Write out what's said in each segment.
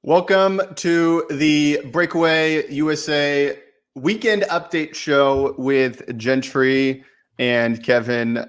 Welcome to the Breakaway USA Weekend Update Show with Gentry and Kevin.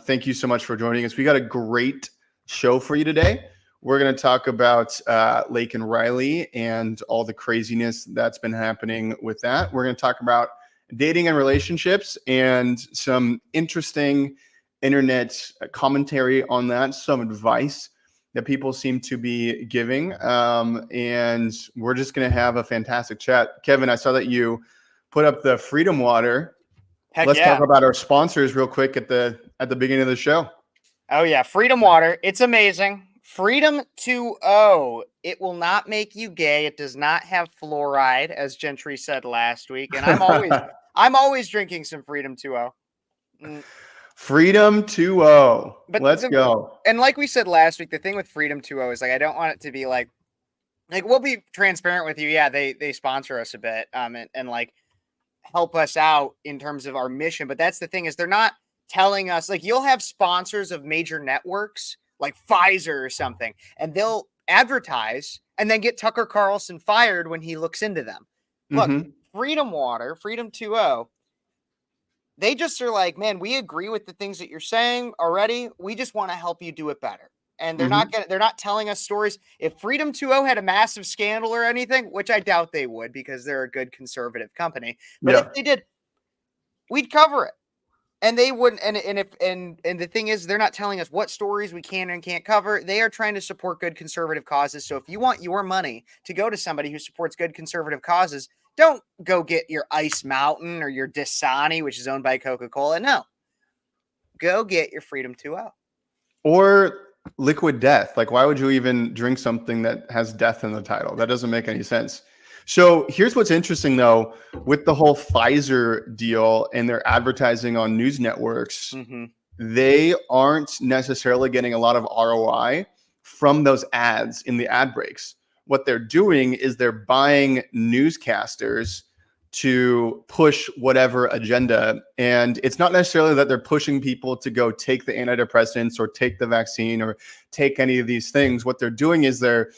Thank you so much for joining us. We got a great show for you today. We're going to talk about Lake and Riley and all the craziness that's been happening with that. We're going to talk about dating and relationships and some interesting internet commentary on that, some advice that people seem to be giving. And we're just going to have a fantastic chat. Kevin, I saw that you put up the Freedom Water. Let's talk about our sponsors real quick at the beginning of the show. Oh, yeah. Freedom Water. It's amazing. Freedom 2.0. It will not make you gay. It does not have fluoride, as Gentry said last week. And I'm always drinking some Freedom 2.0. Freedom 2.0. Let's go. And like we said last week, the thing with Freedom 2.0 is I don't want it to be like we'll be transparent with you. Yeah, they sponsor us a bit and help us out in terms of our mission. But that's the thing is they're not telling us, you'll have sponsors of major networks like Pfizer or something, and they'll advertise and then get Tucker Carlson fired when he looks into them. Look, Freedom Water, Freedom 2.0, they just are like, man, we agree with the things that you're saying already. We just want to help you do it better. And they're not telling us stories. If Freedom 2.0 had a massive scandal or anything, which I doubt they would because they're a good conservative company. But if they did, we'd cover it. And they wouldn't. And the thing is, they're not telling us what stories we can and can't cover. They are trying to support good conservative causes. So if you want your money to go to somebody who supports good conservative causes, don't go get your Ice Mountain or your Dasani, which is owned by Coca-Cola. No. Go get your Freedom 2.0. Or Liquid Death. Why would you even drink something that has death in the title? That doesn't make any sense. So here's what's interesting, though, with the whole Pfizer deal and their advertising on news networks, they aren't necessarily getting a lot of ROI from those ads in the ad breaks. What they're doing is they're buying newscasters to push whatever agenda. And it's not necessarily that they're pushing people to go take the antidepressants or take the vaccine or take any of these things. What they're doing is they're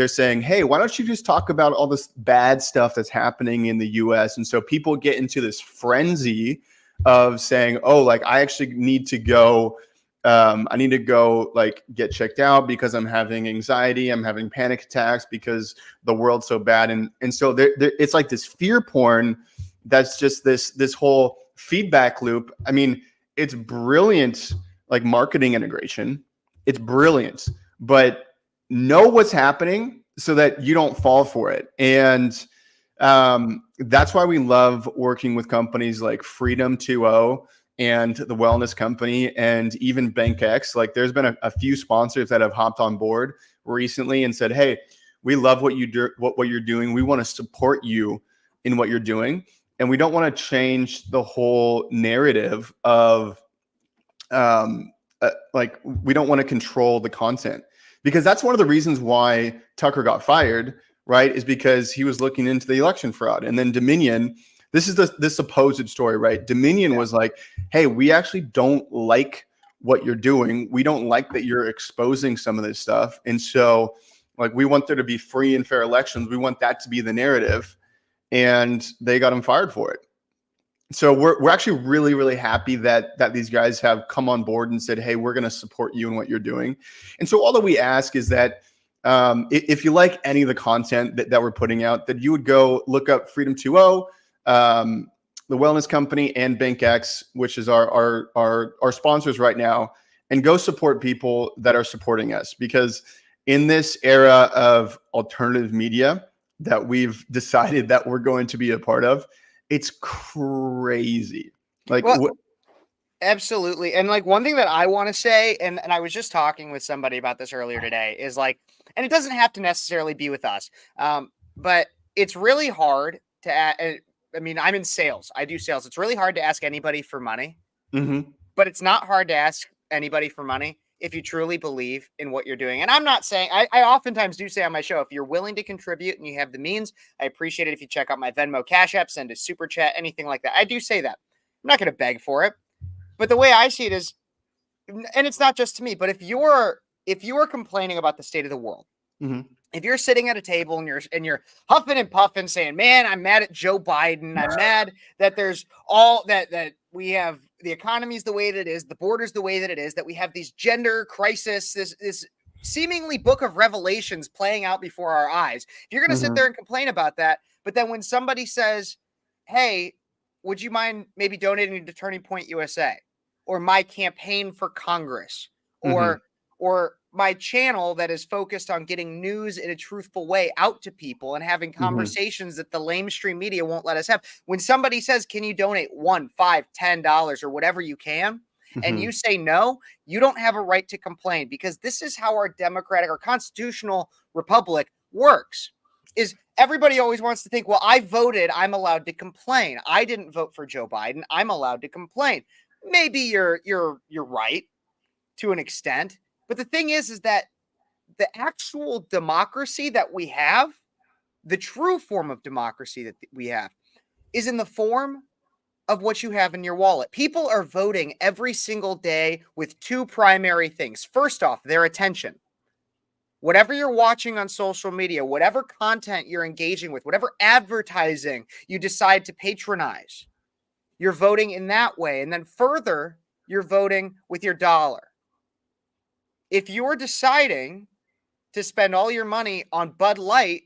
saying, hey, why don't you just talk about all this bad stuff that's happening in the US? And so people get into this frenzy of saying, oh, I actually need to go. I need to go get checked out because I'm having anxiety. I'm having panic attacks because the world's so bad. And so it's like this fear porn. That's just this whole feedback loop. I mean, it's brilliant, marketing integration. It's brilliant, but know what's happening so that you don't fall for it. And that's why we love working with companies like Freedom 2.0 and the Wellness Company and even BankX. There's been a few sponsors that have hopped on board recently and said, hey, we love what you do, what you're doing. We want to support you in what you're doing. And we don't want to change the whole narrative of we don't want to control the content. Because that's one of the reasons why Tucker got fired, right? Is because he was looking into the election fraud. And then Dominion, this is the supposed story, right? Dominion was like, hey, we actually don't like what you're doing. We don't like that you're exposing some of this stuff. And so we want there to be free and fair elections. We want that to be the narrative. And they got him fired for it. So we're actually really, really happy that these guys have come on board and said, hey, we're going to support you in what you're doing. And so all that we ask is that if you like any of the content that we're putting out, that you would go look up Freedom 2.0, the Wellness Company, and BankX, which is our sponsors right now, and go support people that are supporting us. Because in this era of alternative media that we've decided that we're going to be a part of, it's crazy. Absolutely. And one thing that I want to say, and I was just talking with somebody about this earlier today, is and it doesn't have to necessarily be with us, but it's really hard to, I'm in sales. I do sales. It's really hard to ask anybody for money, but it's not hard to ask anybody for money if you truly believe in what you're doing. And I'm not saying, I oftentimes do say on my show, if you're willing to contribute and you have the means, I appreciate it if you check out my Venmo Cash App, send a super chat, anything like that. I do say that. I'm not going to beg for it. But the way I see it is, and it's not just to me, but if you're complaining about the state of the world, Mhm. If you're sitting at a table and you're huffing and puffing saying, man, I'm mad at Joe Biden. I'm mad that there's all that we have the economy's the way that it is, the border's the way that it is, that we have these gender crisis, this seemingly book of revelations playing out before our eyes. If you're going to sit Mhm. there and complain about that, but then when somebody says, hey, would you mind maybe donating to Turning Point USA or my campaign for Congress Mhm. or my channel that is focused on getting news in a truthful way out to people and having Mhm. conversations that the lamestream media won't let us have. When somebody says, can you donate $1, $5, $10 or whatever you can, and you Mhm. say no, you don't have a right to complain, because this is how our democratic or constitutional republic works. Is everybody always wants to think, well, I voted, I'm allowed to complain. I didn't vote for Joe Biden, I'm allowed to complain. Maybe you're right to an extent. But the thing is that the actual democracy that we have, the true form of democracy that we have, is in the form of what you have in your wallet. People are voting every single day with two primary things. First off, their attention. Whatever you're watching on social media, whatever content you're engaging with, whatever advertising you decide to patronize, you're voting in that way. And then further, you're voting with your dollar. If you're deciding to spend all your money on Bud Light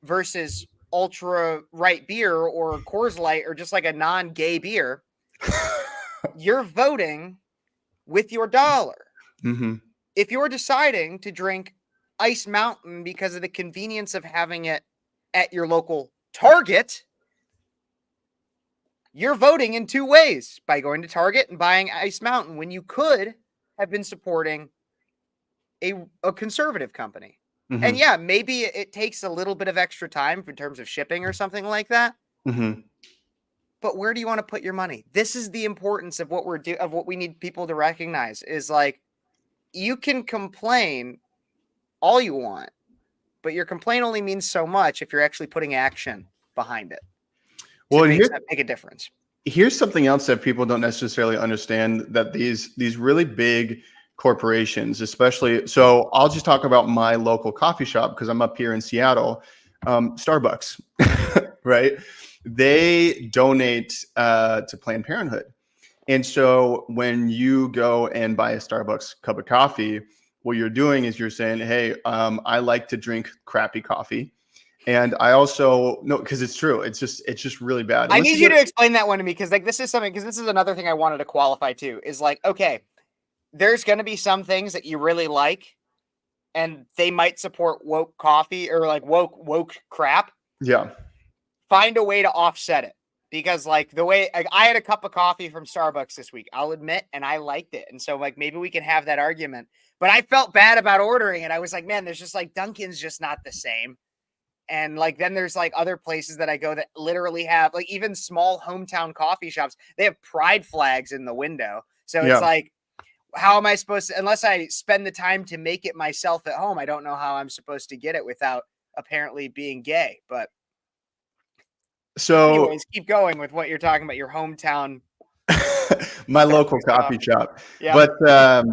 versus ultra right beer or Coors Light or just like a non-gay beer, you're voting with your dollar. Mhm. If you're deciding to drink Ice Mountain because of the convenience of having it at your local Target, you're voting in two ways: by going to Target and buying Ice Mountain when you could have been supporting a conservative company. And Mhm. yeah, maybe it takes a little bit of extra time in terms of shipping or something like that. Mhm. But where do you want to put your money? This is the importance of what we need people to recognize is like, you can complain all you want, but your complaint only means so much if you're actually putting action behind it to Well, and make a difference. here's something else that people don't necessarily understand, that these really big corporations, especially, so I'll just talk about my local coffee shop because I'm up here in Seattle. Starbucks, right? They donate to Planned Parenthood. And so when you go and buy a Starbucks cup of coffee, what you're doing is you're saying, hey, I like to drink crappy coffee. And I also no, because it's true. It's just really bad. I Unless need you you get to explain that one to me, because like this is something, because this is another thing I wanted to qualify too. Is like, okay, there's going to be some things that you really like, and they might support woke coffee or like woke crap. yeah. Find a way to offset it, because like the way like, I had a cup of coffee from Starbucks this week, I'll admit, and I liked it. And so like maybe we can have that argument. But I felt bad about ordering it. I was like, man, there's just like Dunkin's just not the same. And like then there's like other places that I go that literally have like even small hometown coffee shops, they have pride flags in the window. So it's Yeah. like, how am I supposed to, unless I spend the time to make it myself at home, I don't know how I'm supposed to get it without apparently being gay. But So anyways, keep going with what you're talking about, your hometown my local Starbucks coffee coffee. shop. Yeah. But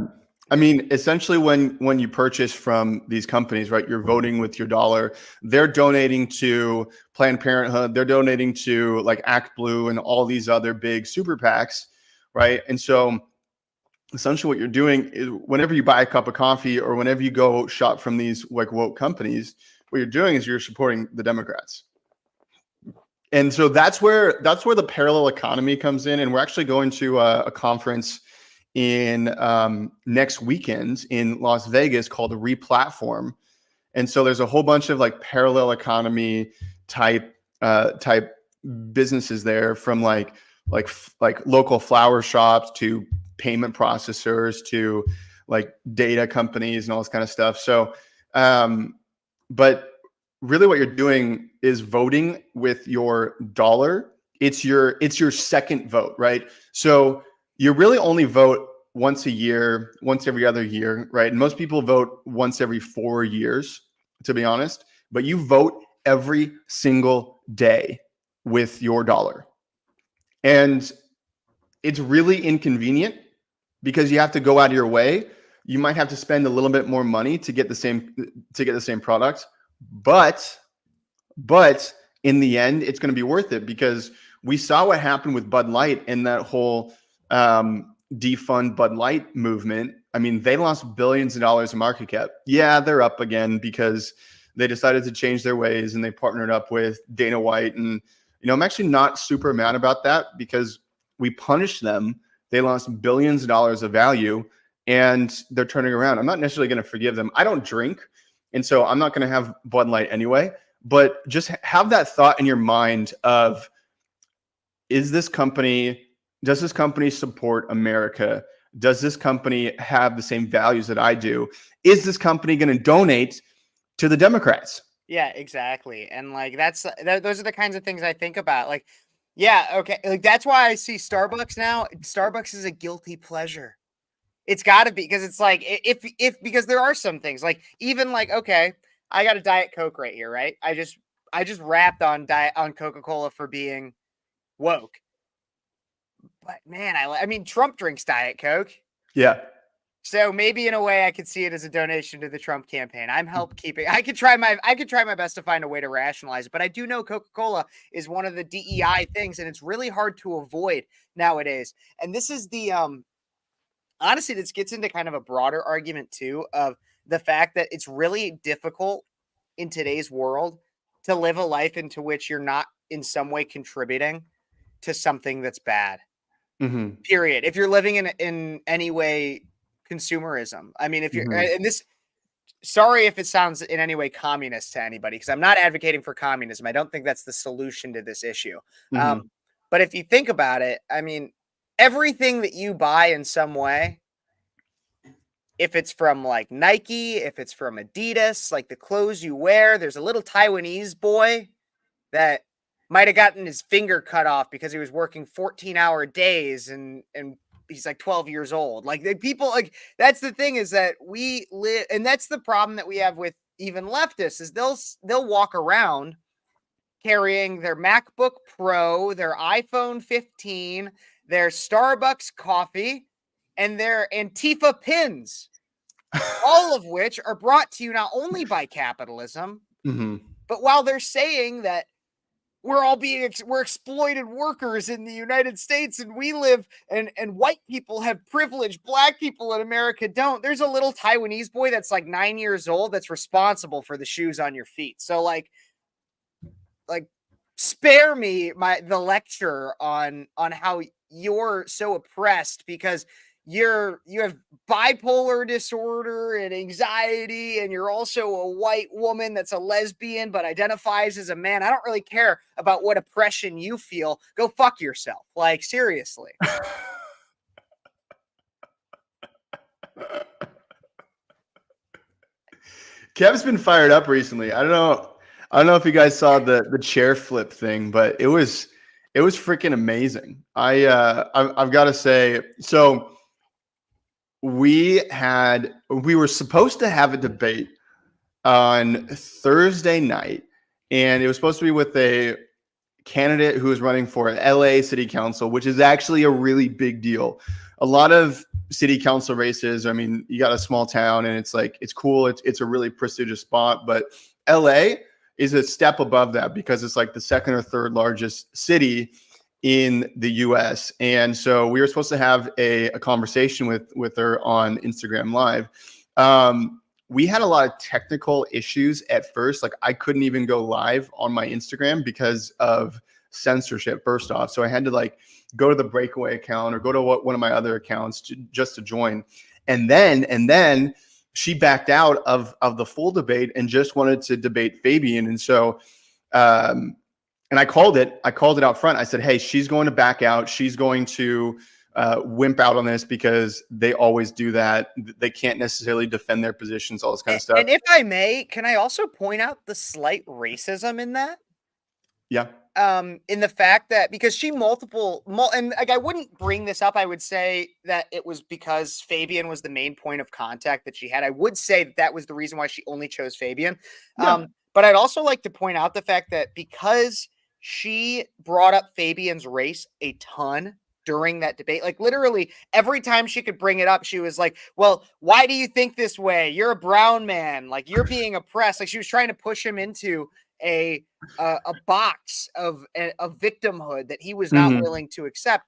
I mean, essentially, when you purchase from these companies, right, you're voting with your dollar. They're donating to Planned Parenthood. They're donating to like Act Blue and all these other big super PACs, right? And so essentially, what you're doing is whenever you buy a cup of coffee or whenever you go shop from these like woke companies, what you're doing is you're supporting the Democrats. And so that's where the parallel economy comes in. And we're actually going to a conference in next weekend in Las Vegas called the Replatform. And so there's a whole bunch of like parallel economy type businesses there, from like local flower shops to payment processors to like data companies and all this kind of stuff. So but really what you're doing is voting with your dollar. It's your second vote, right? So you really only vote once a year, once every other year, right? And most people vote once every 4 years, to be honest, but you vote every single day with your dollar. And it's really inconvenient because you have to go out of your way. you might have to spend a little bit more money to get the same product, but in the end, it's going to be worth it, because we saw what happened with Bud Light and that whole defund Bud Light movement. I mean, they lost billions of dollars in market cap. Yeah, they're up again because they decided to change their ways and they partnered up with Dana White. And, I'm actually not super mad about that, because we punished them. They lost billions of dollars of value and they're turning around. I'm not necessarily going to forgive them. I don't drink, and so I'm not going to have Bud Light anyway. But just have that thought in your mind of, does this company support America? Does this company have the same values that I do? Is this company going to donate to the Democrats? Yeah, exactly. And like those are the kinds of things I think about. Like, yeah, okay. Like that's why I see Starbucks now. Starbucks is a guilty pleasure. It's got to be, because it's like because there are some things, like even like, okay, I got a Diet Coke right here, right? I just rapped on Coca-Cola for being woke. But man, I mean Trump drinks Diet Coke. Yeah. So maybe in a way I could see it as a donation to the Trump campaign. I could try my best to find a way to rationalize it, but I do know Coca-Cola is one of the DEI things, and it's really hard to avoid nowadays. And this is the honestly, this gets into kind of a broader argument too, of the fact that it's really difficult in today's world to live a life into which you're not in some way contributing to something that's bad. Mm-hmm. Period. If you're living in any way consumerism. I mean, if you're and this, sorry if it sounds in any way communist to anybody, because I'm not advocating for communism. I don't think that's the solution to this issue. Mm-hmm. But if you think about it, I mean, everything that you buy in some way, if it's from like Nike, if it's from Adidas, like the clothes you wear, there's a little Taiwanese boy that might have gotten his finger cut off because he was working 14-hour days and he's like 12 years old. Like people, like that's the thing, is that we live, and that's the problem that we have with even leftists, is they'll walk around carrying their MacBook Pro, their iPhone 15, their Starbucks coffee, and their Antifa pins, all of which are brought to you not only by capitalism, but while they're saying that we're exploited workers in the United States, and we live, and white people have privilege, black people in America don't. There's a little Taiwanese boy that's like 9 years old that's responsible for the shoes on your feet. So like spare me the lecture on how you're so oppressed because you have bipolar disorder and anxiety, and you're also a white woman that's a lesbian but identifies as a man. I don't really care about what oppression you feel. Go fuck yourself. Like, seriously. Kev's been fired up recently. I don't know if you guys saw the chair flip thing, but it was freaking amazing. I've got to say, so we were supposed to have a debate on Thursday night, and it was supposed to be with a candidate who is running for LA City Council, which is actually a really big deal. A lot of city council races, I mean, you got a small town and it's like, it's cool. It's a really prestigious spot, but LA is a step above that because it's like the second or third largest city in the US. And so we were supposed to have a conversation with her on Instagram Live. We had a lot of technical issues at first. Like I couldn't even go live on my Instagram because of censorship, first off. So I had to like go to the breakaway account or go to one of my other accounts just to join. And then she backed out of the full debate and just wanted to debate Fabian. And so, and I called it out front. I said, hey, she's going to back out. She's going to wimp out on this because they always do that. They can't necessarily defend their positions, all this kind of stuff. And if I may, can I also point out the slight racism in that? Yeah. In the fact that because she and like I wouldn't bring this up, I would say that it was because Fabian was the main point of contact that she had. I would say that was the reason why she only chose Fabian. Yeah. But I'd also like to point out the fact that because she brought up Fabian's race a ton during that debate. Like literally every time she could bring it up, she was like, well, why do you think this way? You're a brown man. Like you're being oppressed. Like she was trying to push him into a box of victimhood that he was not Mhm. willing to accept.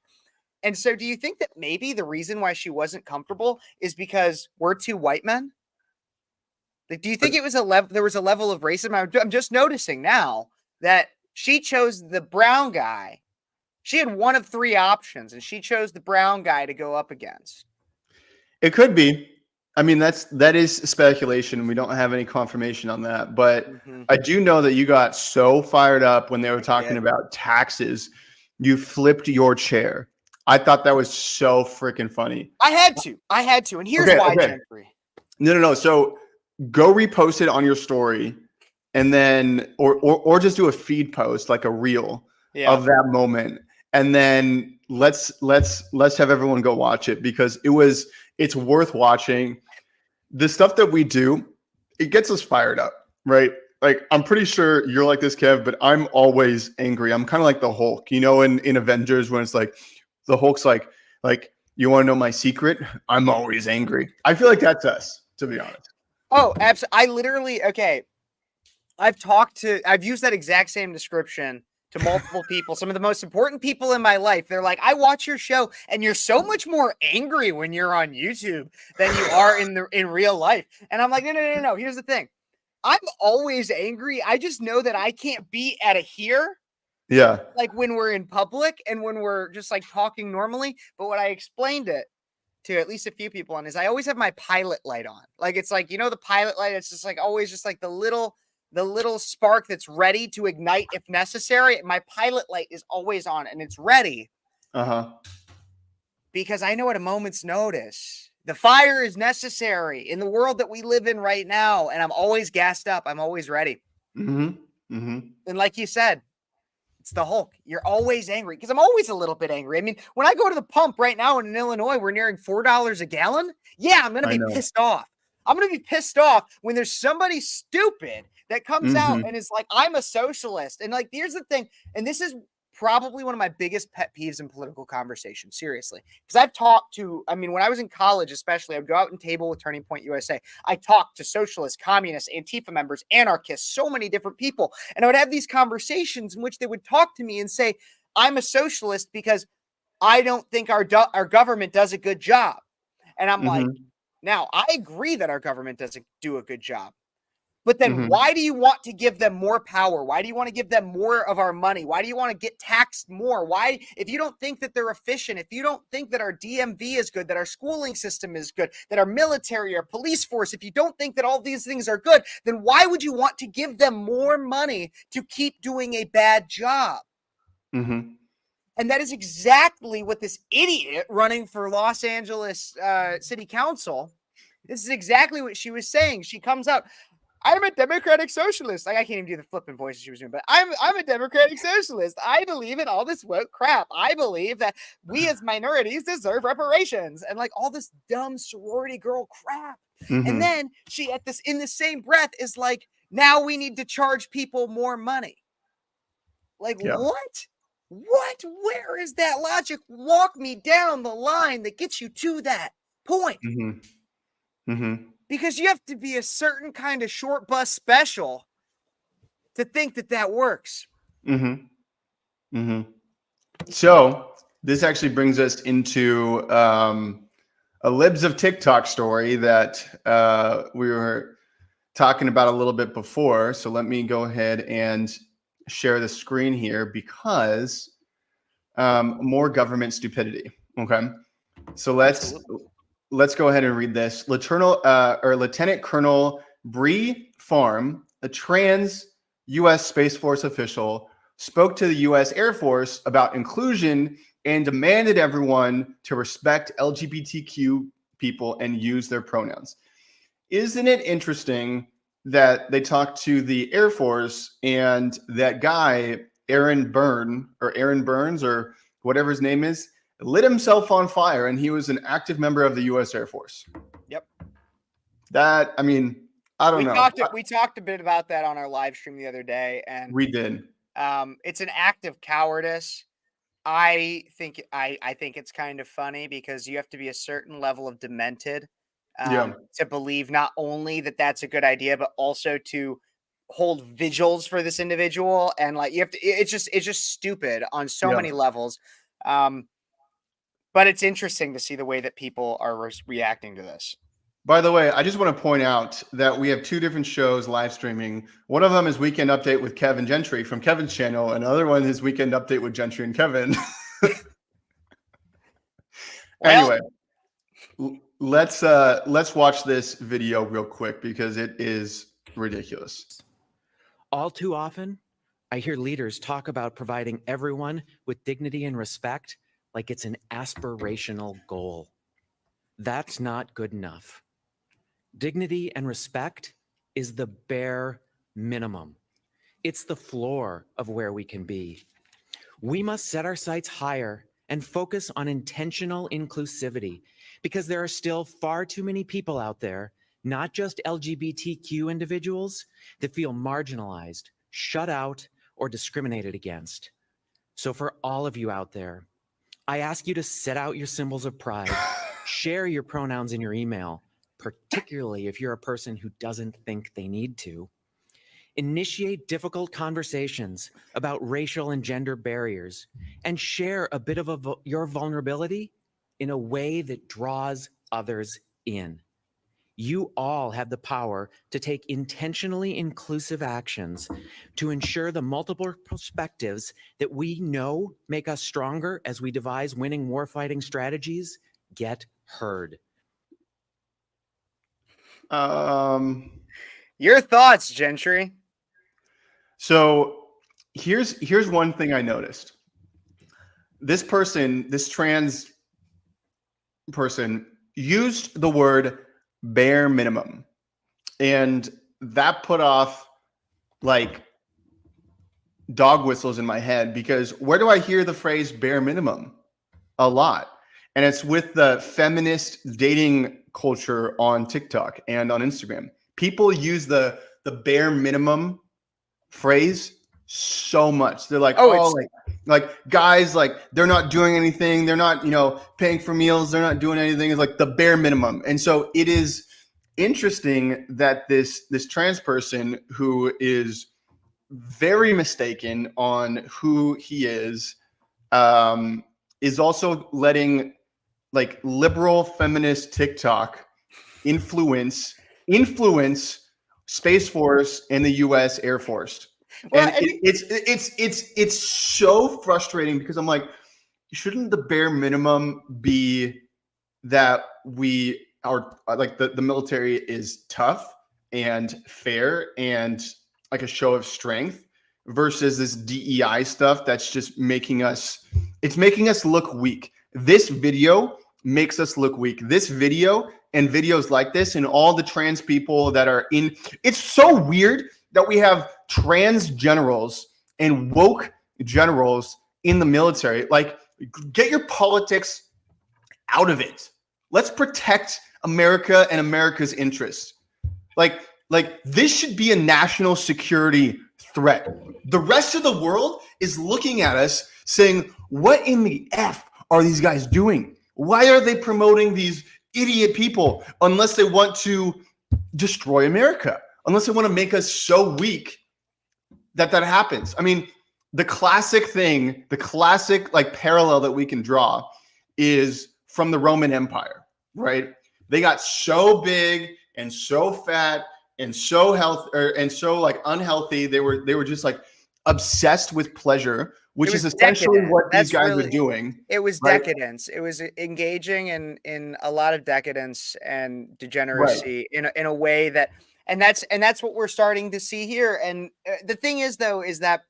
And so do you think that maybe the reason why she wasn't comfortable is because we're two white men? Like, do you think it was there was a level of racism? I'm just noticing now that she chose the brown guy. She had one of three options, and she chose the brown guy to go up against. It could be. I mean, that is speculation. We don't have any confirmation on that, but Mm-hmm. I do know that you got so fired up when they were talking did. about taxes, you flipped your chair. I thought that was so freaking funny. I had to, and here's why, Okay. Gentry. No. So go repost it on your story, and then or just do a feed post like a reel of that moment, and then let's have everyone go watch it because it's worth watching. The stuff that we do, it gets us fired up, right? Like I'm pretty sure you're like this, Kev, but I'm always angry. I'm kind of like the Hulk, you know, in Avengers when it's like the Hulk's like you want to know my secret? I'm always angry. I feel like that's us, to be honest. Oh, absolutely. I literally I've used that exact same description to multiple people, some of the most important people in my life. They're like, I watch your show and you're so much more angry when you're on YouTube than you are in real life. And I'm like, no. Here's the thing. I'm always angry. I just know that I can't be at a here. Yeah. Like when we're in public and when we're just like talking normally. But what I explained it to at least a few people on is I always have my pilot light on. Like it's like, the pilot light, it's just like always just like the little spark that's ready to ignite if necessary. My pilot light is always on and it's ready. Uh-huh. Because I know at a moment's notice, the fire is necessary in the world that we live in right now. And I'm always gassed up. I'm always ready. Mm-hmm. Mm-hmm. And like you said, it's the Hulk. You're always angry because I'm always a little bit angry. I mean, when I go to the pump right now in Illinois, we're nearing $4 a gallon. Yeah, I'm going to be pissed off. I'm going to be pissed off when there's somebody stupid that comes out and is like, I'm a socialist. And like, here's the thing. And this is probably one of my biggest pet peeves in political conversation, seriously. Because I've talked to, when I was in college, especially, I'd go out and table with Turning Point USA. I talked to socialists, communists, Antifa members, anarchists, so many different people. And I would have these conversations in which they would talk to me and say, I'm a socialist because I don't think our government does a good job. And I'm like, now I agree that our government doesn't do a good job. But then why do you want to give them more power? Why do you want to give them more of our money? Why do you want to get taxed more? Why, if you don't think that they're efficient, if you don't think that our DMV is good, that our schooling system is good, that our military, our police force, if you don't think that all these things are good, then why would you want to give them more money to keep doing a bad job? And that is exactly what this idiot running for Los Angeles City Council, this is exactly what she was saying. She comes out, I'm a democratic socialist. Like I can't even do the flipping voices she was doing, but I'm a democratic socialist. I believe in all this woke crap. I believe that we as minorities deserve reparations and like all this dumb sorority girl crap. And then she in the same breath is like, now we need to charge people more money. Like what? What? Where is that logic? Walk me down the line that gets you to that point. Because you have to be a certain kind of short bus special to think that works. So this actually brings us into a Libs of TikTok story that we were talking about a little bit before. So let me go ahead and share the screen here because more government stupidity. Okay. So let's go ahead and read this. Lieutenant Colonel Bree Farm, a trans U.S. Space Force official, spoke to the U.S. Air Force about inclusion and demanded everyone to respect LGBTQ people and use their pronouns. Isn't it interesting that they talked to the Air Force and that guy, Aaron Burns, or whatever his name is, lit himself on fire, and he was an active member of the U.S. Air Force. Yep. I don't know. We talked a bit about that on our live stream the other day, and we did. It's an act of cowardice I think it's kind of funny because you have to be a certain level of demented Yeah, to believe not only that that's a good idea, but also to hold vigils for this individual. And like you have to, it's just stupid on so yeah. many levels. Um, but it's interesting to see the way that people are reacting to this. By the way, I just want to point out that we have two different shows live streaming. One of them is Weekend Update with Kevin Gentry from Kevin's channel. And another one is Weekend Update with Gentry and Kevin. Well, Anyway, let's watch this video real quick because it is ridiculous. All too often, I hear leaders talk about providing everyone with dignity and respect like it's an aspirational goal. That's not good enough. Dignity and respect is the bare minimum. It's the floor of where we can be. We must set our sights higher and focus on intentional inclusivity because there are still far too many people out there, not just LGBTQ individuals, that feel marginalized, shut out, or discriminated against. So for all of you out there, I ask you to set out your symbols of pride, share your pronouns in your email, particularly if you're a person who doesn't think they need to. Initiate difficult conversations about racial and gender barriers, and share a bit of your vulnerability in a way that draws others in. You all have the power to take intentionally inclusive actions to ensure the multiple perspectives that we know make us stronger as we devise winning warfighting strategies get heard. your thoughts, Gentry. So here's one thing I noticed. This person, this trans person, used the word bare minimum, and that put off like dog whistles in my head because where do I hear the phrase bare minimum? A lot. And it's with the feminist dating culture on TikTok and on Instagram. People use the bare minimum phrase so much. They're like, Oh, oh, it's like guys, like they're not doing anything. They're not, paying for meals. They're not doing anything. It's like the bare minimum. And so it is interesting that this trans person who is very mistaken on who he is also letting like liberal feminist TikTok influence Space Force and the U.S. Air Force. well, And it's so frustrating because I'm like, shouldn't the bare minimum be that we are like the military is tough and fair and like a show of strength versus this DEI stuff that's just making us look weak. This video makes us look weak. This video and videos like this and all the trans people that are in, it's so weird that we have trans generals and woke generals in the military. Like, get your politics out of it. Let's protect America and America's interests. Like this should be a national security threat. The rest of the world is looking at us saying, what in the F are these guys doing? Why are they promoting these idiot people unless they want to destroy America? Unless they want to make us so weak that happens. I mean, the classic like parallel that we can draw is from the Roman Empire, right? They got so big and so fat and so like unhealthy. They were just like obsessed with pleasure, which is essentially decadent. what That's these guys really, are doing. It was right? decadence. It was engaging in a lot of decadence and Right. degeneracy in a way that, and that's what we're starting to see here. And the thing is, though, is that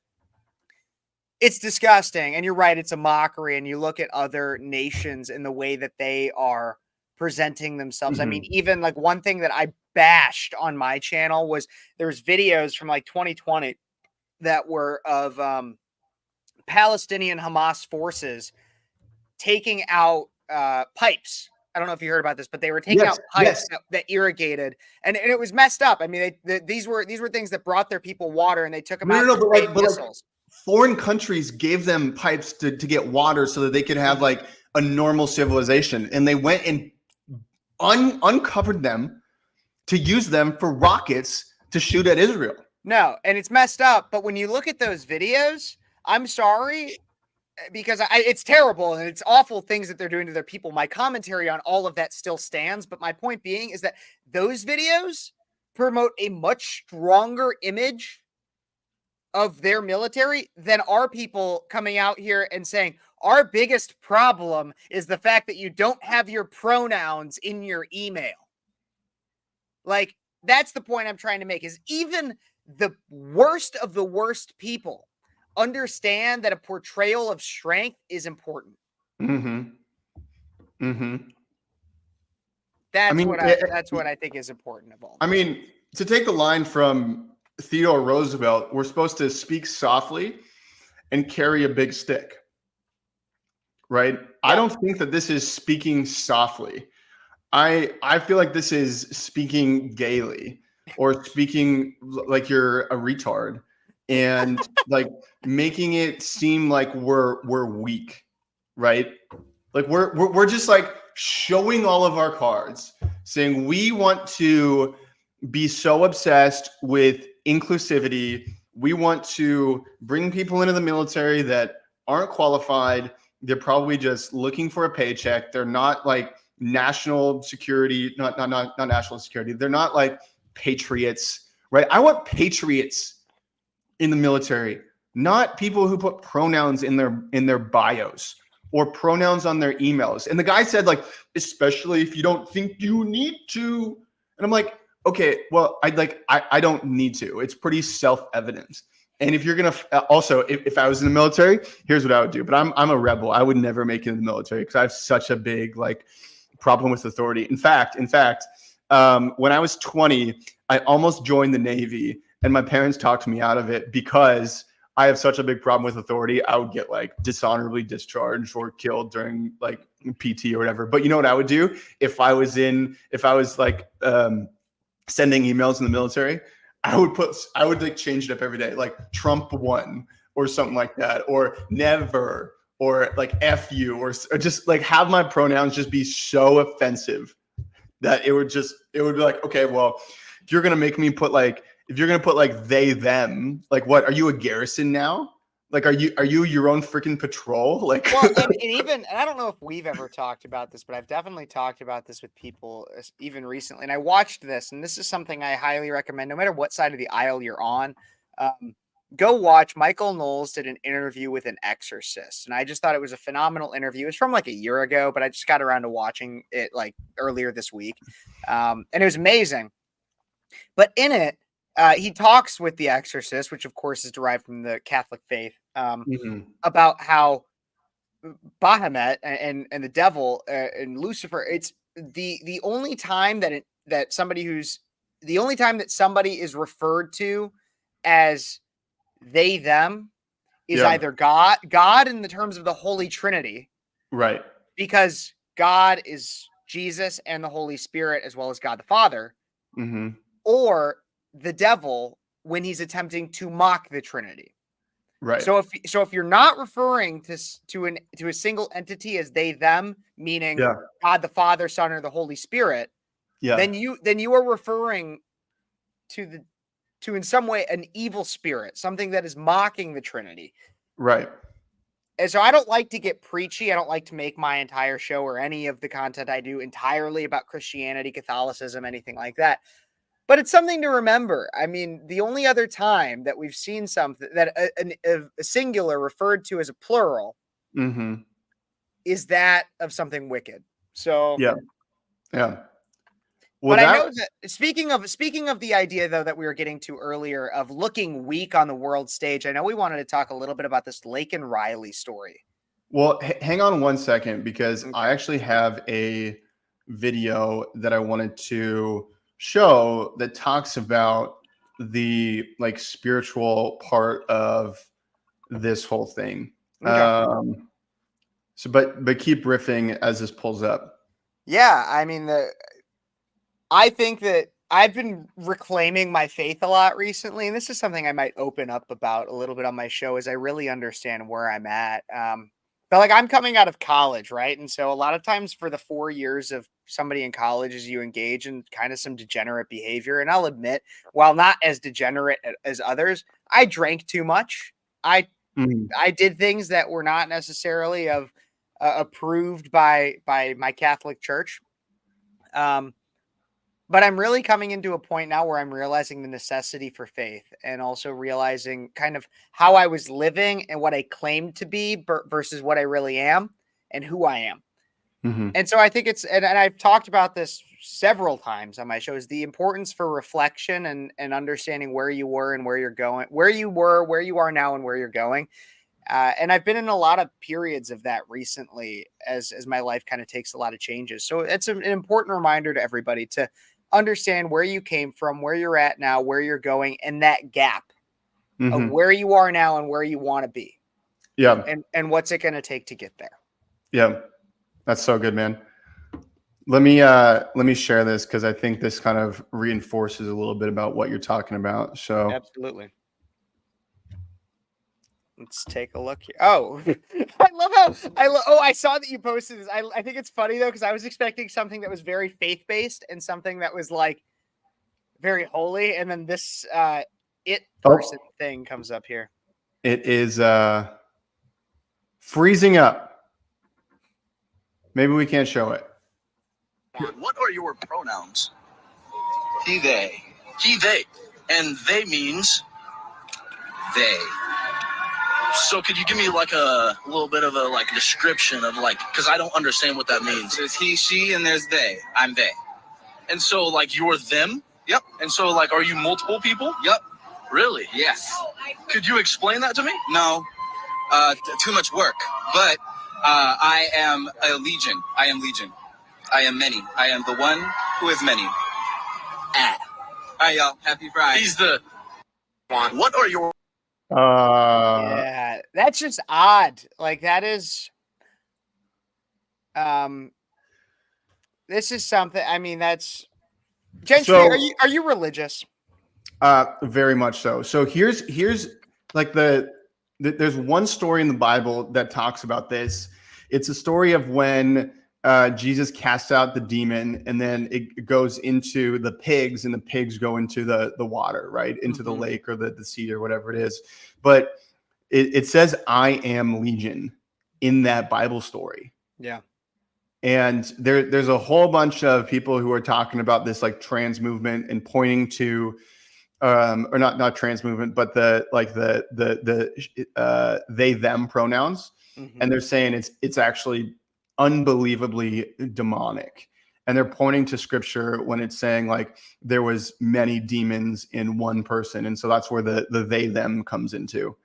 it's disgusting. And you're right, it's a mockery. And you look at other nations in the way that they are presenting themselves. I mean, even like one thing that I bashed on my channel was there's videos from like 2020 that were of Palestinian Hamas forces taking out pipes. I don't know if you heard about this, but they were taking out pipes that irrigated, and it was messed up. I mean, these were things that brought their people water, and they took them out. But foreign countries gave them pipes to get water so that they could have like a normal civilization. And they went and uncovered them to use them for rockets to shoot at Israel. No, and it's messed up. But when you look at those videos, I'm sorry, because it's terrible and it's awful things that they're doing to their people. My commentary on all of that still stands. But my point being is that those videos promote a much stronger image of their military than our people coming out here and saying, our biggest problem is the fact that you don't have your pronouns in your email. Like, that's the point I'm trying to make, is even the worst of the worst people understand that a portrayal of strength is important. Mm-hmm. Mm-hmm. That's what I think is important of all. I mean, to take the line from Theodore Roosevelt, we're supposed to speak softly and carry a big stick, right? Yeah. I don't think that this is speaking softly. I feel like this is speaking gaily, or speaking like you're a retard, and like making it seem like we're weak, right? Like we're just like showing all of our cards, saying we want to be so obsessed with inclusivity. We want to bring people into the military that aren't qualified. They're probably just looking for a paycheck. They're not like national security, not national security. They're not like patriots, right? I want patriots in the military, not people who put pronouns in their bios or pronouns on their emails. And the guy said, like, especially if you don't think you need to. And I'm like, okay, well, I don't need to. It's pretty self-evident. And if you're gonna also, if I was in the military, here's what I would do. But I'm a rebel. I would never make it in the military because I have such a big like problem with authority. In fact, when I was 20, I almost joined the Navy, and my parents talked me out of it because I have such a big problem with authority. I would get like dishonorably discharged or killed during like PT or whatever. But you know what I would do if I was like sending emails in the military? I would like change it up every day, like Trump won or something like that, or never, or like F you, or just like have my pronouns just be so offensive that it would be like, okay, well, if you're gonna put like they, them, like what, are you a garrison now? Like, are you your own freaking patrol? Like, well, and I don't know if we've ever talked about this, but I've definitely talked about this with people even recently. And I watched this, and this is something I highly recommend, no matter what side of the aisle you're on. Go watch. Michael Knowles did an interview with an exorcist, and I just thought it was a phenomenal interview. It's from like a year ago, but I just got around to watching it like earlier this week, and it was amazing. But in it, he talks with the exorcist, which of course is derived from the Catholic faith, about how Bahamut and the devil and Lucifer, it's the only time that somebody is referred to as they, them is either God in the terms of the Holy Trinity, right? Because God is Jesus and the Holy Spirit, as well as God the Father, or the devil when he's attempting to mock the Trinity. Right. So if you're not referring to a single entity as they, them, meaning God the Father, Son, or the Holy Spirit, then you are referring to in some way an evil spirit, something that is mocking the Trinity. Right. And so I don't like to get preachy. I don't like to make my entire show or any of the content I do entirely about Christianity, Catholicism, anything like that. But it's something to remember. I mean, the only other time that we've seen something that a singular referred to as a plural is that of something wicked. So yeah. Well, but I know that speaking of the idea though that we were getting to earlier of looking weak on the world stage, I know we wanted to talk a little bit about this Laken Riley story. Well, hang on one second, because I actually have a video that I wanted to show that talks about the like spiritual part of this whole thing. Okay. But keep riffing as this pulls up. Yeah, I mean I think that I've been reclaiming my faith a lot recently, and this is something I might open up about a little bit on my show as I really understand where I'm at. But like I'm coming out of college, right? And so a lot of times for the 4 years of somebody in college is you engage in kind of some degenerate behavior. And I'll admit, while not as degenerate as others, I drank too much. I Mhm. I did things that were not necessarily of approved by my Catholic church. Um, but I'm really coming into a point now where I'm realizing the necessity for faith and also realizing kind of how I was living and what I claimed to be versus what I really am and who I am. Mhm. And so I think and I've talked about this several times on my shows, the importance for reflection and understanding where you were and where you're going, where you were, where you are now and where you're going. And I've been in a lot of periods of that recently as my life kind of takes a lot of changes. So it's an important reminder to everybody to understand where you came from, where you're at now, where you're going, and that gap of Mhm. where you are now and where you want to be, Yeah. and what's it going to take to get there. Yeah. That's so good, man. Let me share this because I think this kind of reinforces a little bit about what you're talking about. So Absolutely. Let's take a look here. Oh, I love how I saw that you posted this. I think it's funny though, because I was expecting something that was very faith based and something that was like very holy. And then this it person oh, thing comes up here. it is freezing up. Maybe we can't show it. What are your pronouns? He, they. He, they. And they means they. So could you give me like a little bit of a like description of like, because I don't understand what that means. There's he, she, and there's they. I'm they. And so like you're them? Yep. And so like are you multiple people? Yep. Really? Yes. Could you explain that to me? No. Too much work. But I am a legion. I am legion. I am many. I am the one who is many. Ah. All right, y'all. Happy Friday. He's the what are your Yeah, that's just odd. Like that is this is something, I mean, that's Gentry, So- are you religious? Very much so. So here's like there's one story in the Bible that talks about this. It's a story of when Jesus casts out the demon, and then it goes into the pigs, and the pigs go into the water, right, into the Mhm. lake or the sea or whatever it is. But it says, "I am Legion" in that Bible story. Yeah. And there's a whole bunch of people who are talking about this like trans movement and pointing to or not trans movement, but the they them pronouns, Mhm. and they're saying it's actually unbelievably demonic, and they're pointing to scripture when it's saying like there was many demons in one person, and so that's where the they them comes into,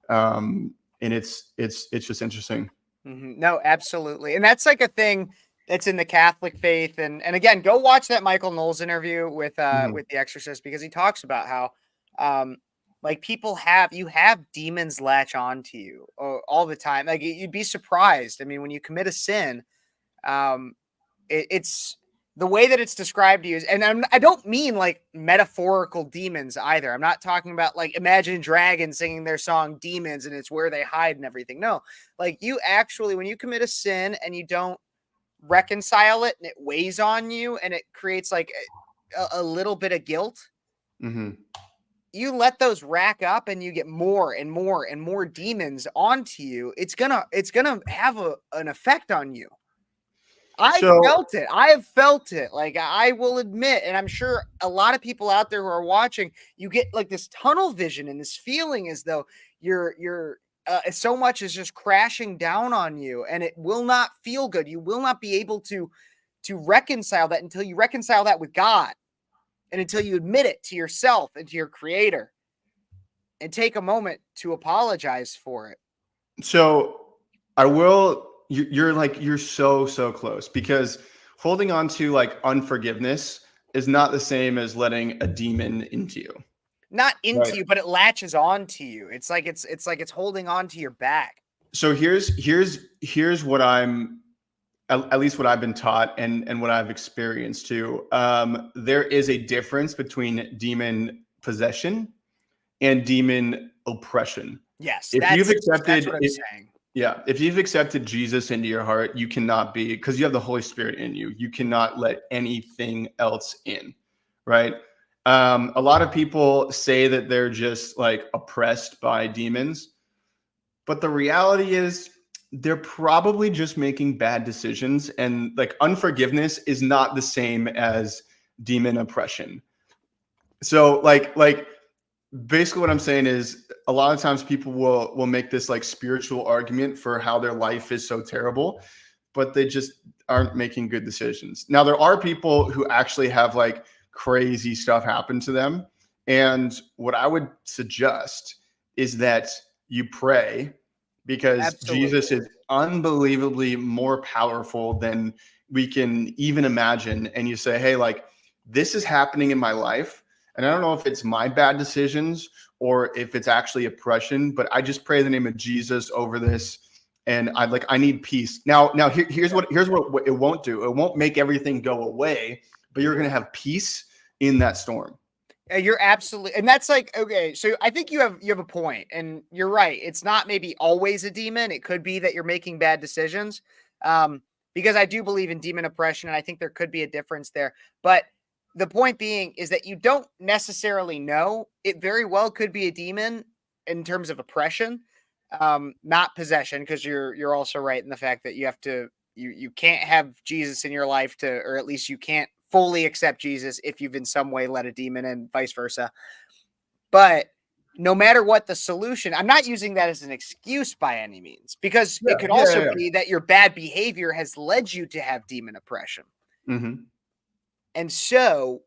and it's just interesting. No, absolutely. And that's like a thing that's in the Catholic faith. And again, go watch that Michael Knowles interview with Mhm. The Exorcist, because he talks about how like you have demons latch on to you all the time. Like you'd be surprised. I mean, when you commit a sin, um it's the way that it's described to you is, and I don't mean like metaphorical demons either. I'm not talking about like Imagine Dragons singing their song Demons and it's where they hide and everything. No, like you actually, when you commit a sin and you don't reconcile it and it weighs on you and it creates like a little bit of guilt, Mhm. you let those rack up and you get more and more and more demons onto you. It's gonna have an effect on you. I So felt it. I have felt it. Like I will admit, and I'm sure a lot of people out there who are watching, you get like this tunnel vision and this feeling as though you're so much is just crashing down on you, and it will not feel good. You will not be able to reconcile that until you reconcile that with God, and until you admit it to yourself and to your Creator, and take a moment to apologize for it. So I will. You're so close, because holding on to like unforgiveness is not the same as letting a demon into you. Not into Right. you, but it latches on to you. It's like it's holding on to your back. So here's what I'm at least what I've been taught and what I've experienced too, there is a difference between demon possession and demon oppression. Yes, If you've that's accepted, what I'm saying. yeah, if you've accepted Jesus into your heart, you cannot be, because you have the Holy Spirit in you. You cannot let anything else in, right? A lot of people say that they're just like oppressed by demons, but the reality is they're probably just making bad decisions, and like unforgiveness is not the same as demon oppression. So like basically what I'm saying is a lot of times people will make this like spiritual argument for how their life is so terrible, but they just aren't making good decisions. Now there are people who actually have like crazy stuff happen to them, and what I would suggest is that you pray, because Jesus Absolutely. is unbelievably more powerful than we can even imagine, and you say, hey, like this is happening in my life, and I don't know if it's my bad decisions or if it's actually oppression, but I just pray the name of Jesus over this. And I need peace. Now here's what it won't do. It won't make everything go away, but you're going to have peace in that storm. You're absolutely, and that's like, okay, so I think you have a point, and you're right. It's not maybe always a demon. It could be that you're making bad decisions. Because I do believe in demon oppression, and I think there could be a difference there. But the point being is that you don't necessarily know. It very well could be a demon in terms of oppression, not possession, because you're also right in the fact that you have to you can't have Jesus in your life to, or at least you can't fully accept Jesus if you've in some way let a demon in, vice versa. But no matter what the solution, I'm not using that as an excuse by any means, because Yeah, it could yeah, also yeah. be that your bad behavior has led you to have demon oppression. Mm-hmm. And so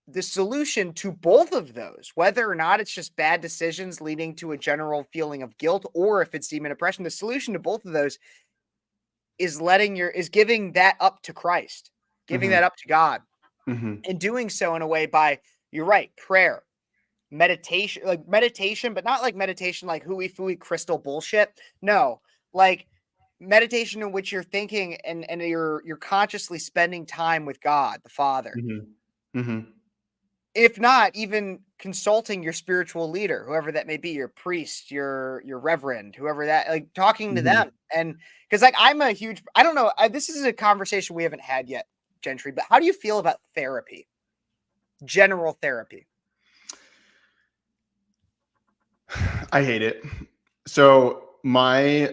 the solution to both of those, whether or not it's just bad decisions leading to a general feeling of guilt, or if it's demon oppression, the solution to both of those is giving that up to Christ, giving Mm-hmm. that up to God, Mm-hmm. and doing so in a way by, you're right, prayer, meditation, but not like meditation like hooey fooey crystal bullshit. No, like meditation in which you're thinking and you're consciously spending time with God the Father. Mm-hmm. Mm-hmm. If not, even consulting your spiritual leader, whoever that may be, your priest, your reverend, whoever that, like talking to Mm-hmm. them. And because like I don't know, this is a conversation we haven't had yet, Gentry, but how do you feel about therapy, general therapy? I hate it. So I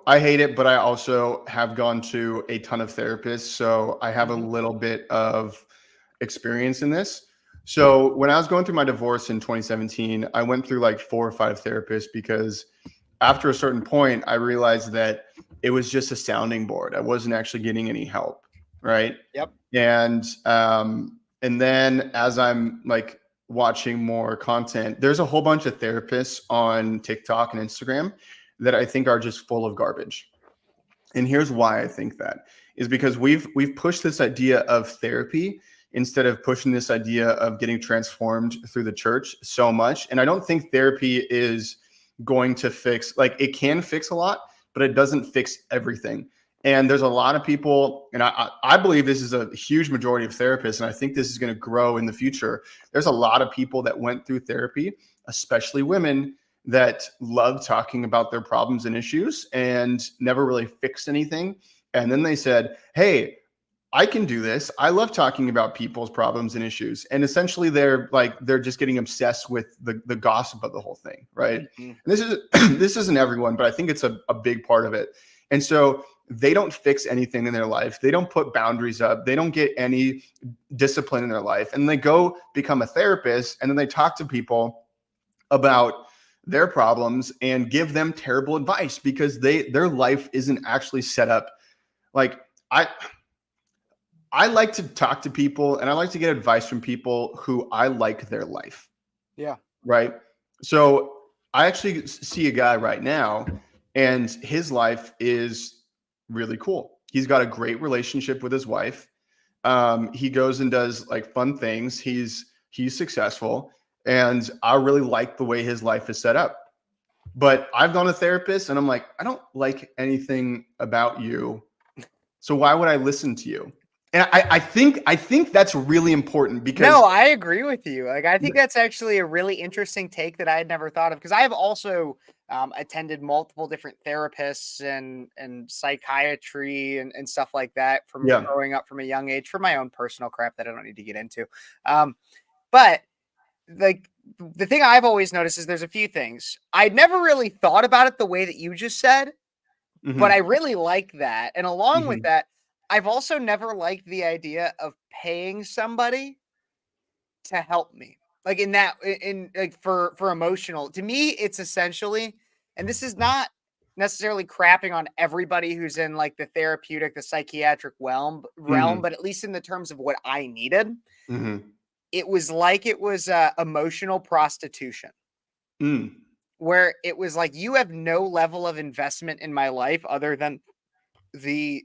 hate it, but I also have gone to a ton of therapists. So I have a Mhm. little bit of experience in this. So when I was going through my divorce in 2017, I went through like 4 or 5 therapists, because after a certain point, I realized that it was just a sounding board. I wasn't actually getting any help. Right. Yep. And then as I'm like watching more content, there's a whole bunch of therapists on TikTok and Instagram that I think are just full of garbage. And here's why I think that is because we've pushed this idea of therapy instead of pushing this idea of getting transformed through the church so much. And I don't think therapy is going to fix, like it can fix a lot, but it doesn't fix everything. And there's a lot of people, and I believe this is a huge majority of therapists, and I think this is going to grow in the future. There's a lot of people that went through therapy, especially women, that love talking about their problems and issues and never really fixed anything. And then they said, hey, I can do this. I love talking about people's problems and issues. And essentially they're just getting obsessed with the gossip of the whole thing. Right. Mhm. And this isn't everyone, but I think it's a big part of it. And so they don't fix anything in their life. They don't put boundaries up. They don't get any discipline in their life. And they go become a therapist, and then they talk to people about their problems and give them terrible advice because their life isn't actually set up. Like I like to talk to people, and I like to get advice from people who I like their life. Yeah. Right. So I actually see a guy right now, and his life is really cool. He's got a great relationship with his wife. He goes and does like fun things. He's successful, and I really like the way his life is set up. But I've gone to therapists, and I'm like, I don't like anything about you So why would I listen to you? And I think that's really important because No, I agree with you. Like, I think that's actually a really interesting take that I had never thought of, because I have also attended multiple different therapists and psychiatry and stuff like that from yeah, growing up from a young age for my own personal crap that I don't need to get into. But like the thing I've always noticed is there's a few things. I'd never really thought about it the way that you just said, but I really like that. And along with that, I've also never liked the idea of paying somebody to help me. Like in that in like for emotional. To me, it's essentially, and this is not necessarily crapping on everybody who's in like the therapeutic, the psychiatric realm, but at least in the terms of what I needed, it was like it was emotional prostitution. Where it was like, you have no level of investment in my life other than the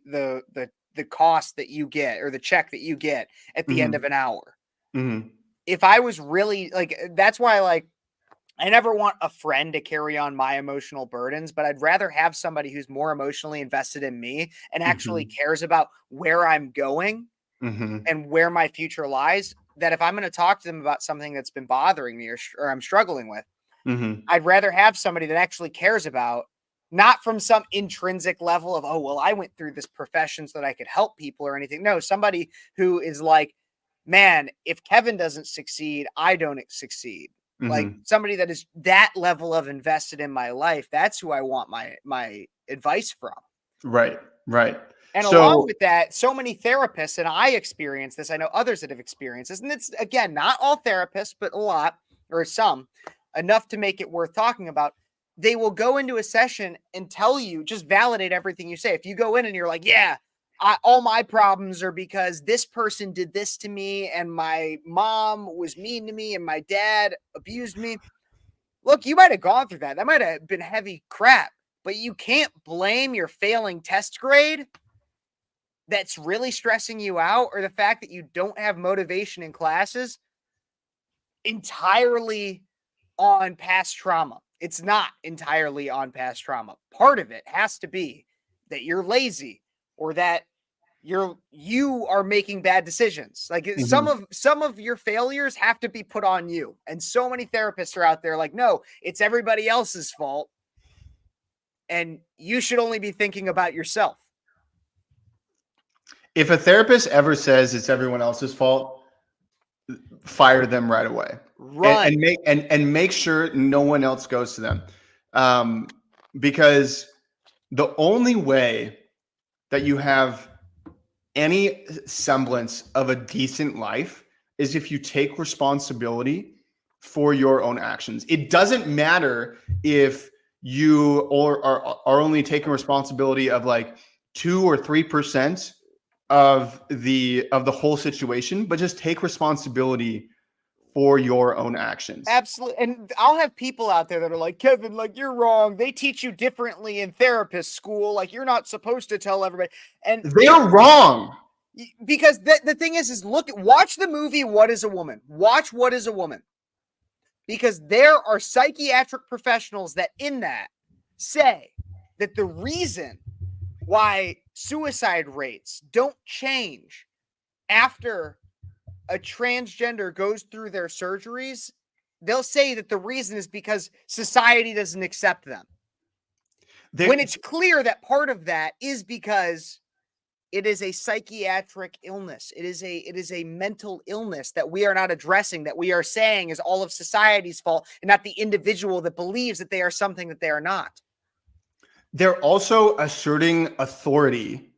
cost that you get, or the check that you get at the end of an hour. If I was really like, that's why, like, I never want a friend to carry on my emotional burdens, but I'd rather have somebody who's more emotionally invested in me and actually cares about where I'm going and where my future lies. That if I'm going to talk to them about something that's been bothering me or I'm struggling with, I'd rather have somebody that actually cares about, not from some intrinsic level of, oh, well, I went through this profession so that I could help people or anything. No, somebody who is like, man, if Kevin doesn't succeed, I don't succeed. Like somebody that is that level of invested in my life. That's who I want my advice from. Right. And along with that, so many therapists, and I experience this, I know others that have experienced this, and it's, again, not all therapists, but a lot, or some, enough to make it worth talking about. They will go into a session and tell you, just validate everything you say. If you go in and you're like, yeah, all my problems are because this person did this to me, and my mom was mean to me, and my dad abused me. Look, you might have gone through that. That might have been heavy crap, but you can't blame your failing test grade that's really stressing you out, or the fact that you don't have motivation in classes, entirely on past trauma. It's not entirely on past trauma. Part of it has to be that you're lazy, or that you are making bad decisions. Like some of your failures have to be put on you. And so many therapists are out there like, no, it's everybody else's fault, and you should only be thinking about yourself. If a therapist ever says it's everyone else's fault, fire them right away. Run. And make sure no one else goes to them. Because the only way that you have any semblance of a decent life is if you take responsibility for your own actions. It doesn't matter if you are only taking responsibility of like 2 or 3% of the whole situation, but just take responsibility for your own actions. Absolutely. And I'll have people out there that are like, Kevin, like, you're wrong. They teach you differently in therapist school. Like, you're not supposed to tell everybody. And they're wrong. Because the thing is watch the movie What is a Woman? Watch What is a Woman. Because there are psychiatric professionals that in that say that the reason why suicide rates don't change after a transgender goes through their surgeries, they'll say that the reason is because society doesn't accept them. When it's clear that part of that is because it is a psychiatric illness. It is a mental illness that we are not addressing, that we are saying is all of society's fault, and not the individual that believes that they are something that they are not. They're also asserting authority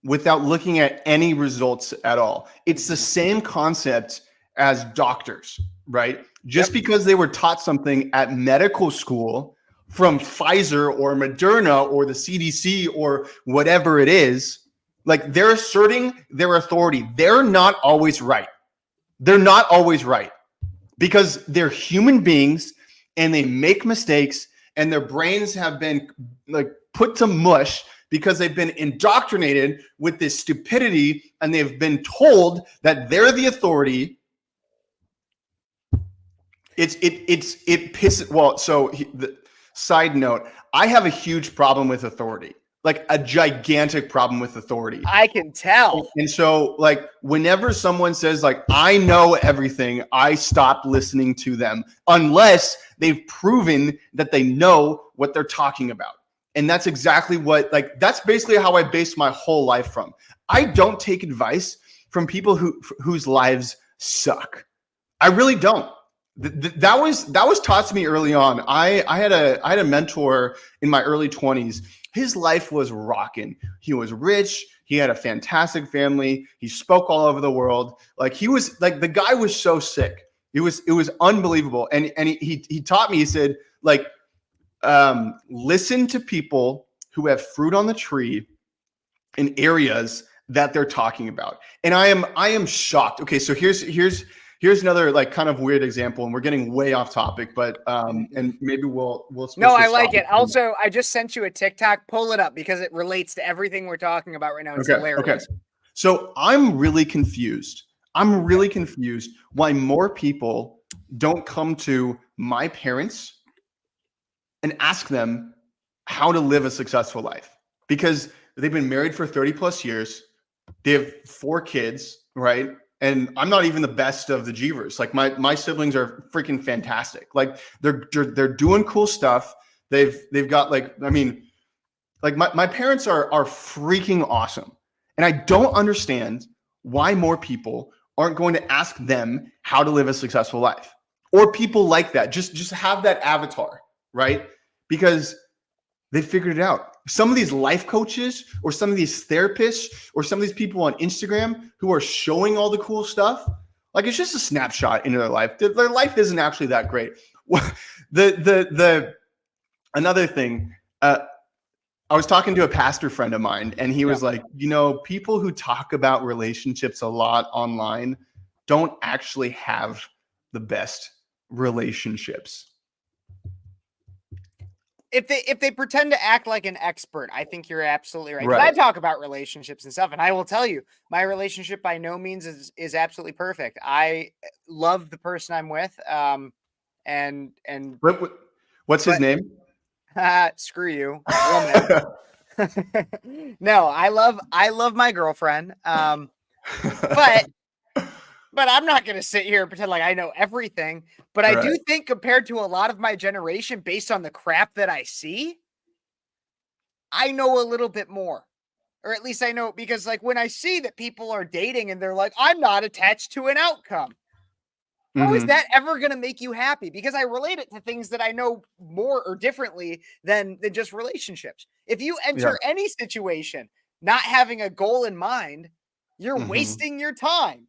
without looking at any results at all. It's the same concept as doctors, right? Just because they were taught something at medical school from Pfizer or Moderna or the CDC or whatever it is, like, they're asserting their authority. They're not always right. They're not always right because they're human beings and they make mistakes, and their brains have been like put to mush because they've been indoctrinated with this stupidity, and they've been told that they're the authority. It pisses. Well, so the side note, I have a huge problem with authority. like a gigantic problem with authority. I can tell. And so like whenever someone says like, I know everything, I stop listening to them unless they've proven that they know what they're talking about. And that's exactly what, like, that's basically how I base my whole life from. I don't take advice from people whose lives suck. I really don't. That was taught to me early on. I had a mentor in my early 20s. His life was rocking. He was rich. He had a fantastic family. He spoke all over the world. Like he was like, the guy was so sick. It was unbelievable. And he taught me, he said, like, listen to people who have fruit on the tree in areas that they're talking about. And I am shocked. Okay, so here's another like kind of weird example, and we're getting way off topic, but and maybe we'll No, I like it. Also, I just sent you a TikTok. Pull it up because it relates to everything we're talking about right now. It's hilarious. Okay. So I'm really confused. I'm really confused why more people don't come to my parents and ask them how to live a successful life, because they've been married for 30 plus years. They have 4 kids, right? And I'm not even the best of the Jeevers. Like my siblings are freaking fantastic. Like they're doing cool stuff. They've got like, I mean, like my parents are freaking awesome. And I don't understand why more people aren't going to ask them how to live a successful life, or people like that. Just have that avatar, right? Because they figured it out. Some of these life coaches or some of these therapists or some of these people on Instagram who are showing all the cool stuff, like it's just a snapshot into their life. Their life isn't actually that great. Another thing, I was talking to a pastor friend of mine, and he was like, you know, people who talk about relationships a lot online don't actually have the best relationships. If they pretend to act like an expert, I think you're absolutely right. 'Cause Right. I talk about relationships and stuff, and I will tell you, my relationship by no means is absolutely perfect. I love the person I'm with, and What's his name? screw you, woman. No, I love my girlfriend, but I'm not going to sit here and pretend like I know everything. But I do think compared to a lot of my generation, based on the crap that I see, I know a little bit more. Or at least I know, because like when I see that people are dating and they're like, I'm not attached to an outcome. How is that ever going to make you happy? Because I relate it to things that I know more or differently than just relationships. If you enter any situation not having a goal in mind, you're wasting your time.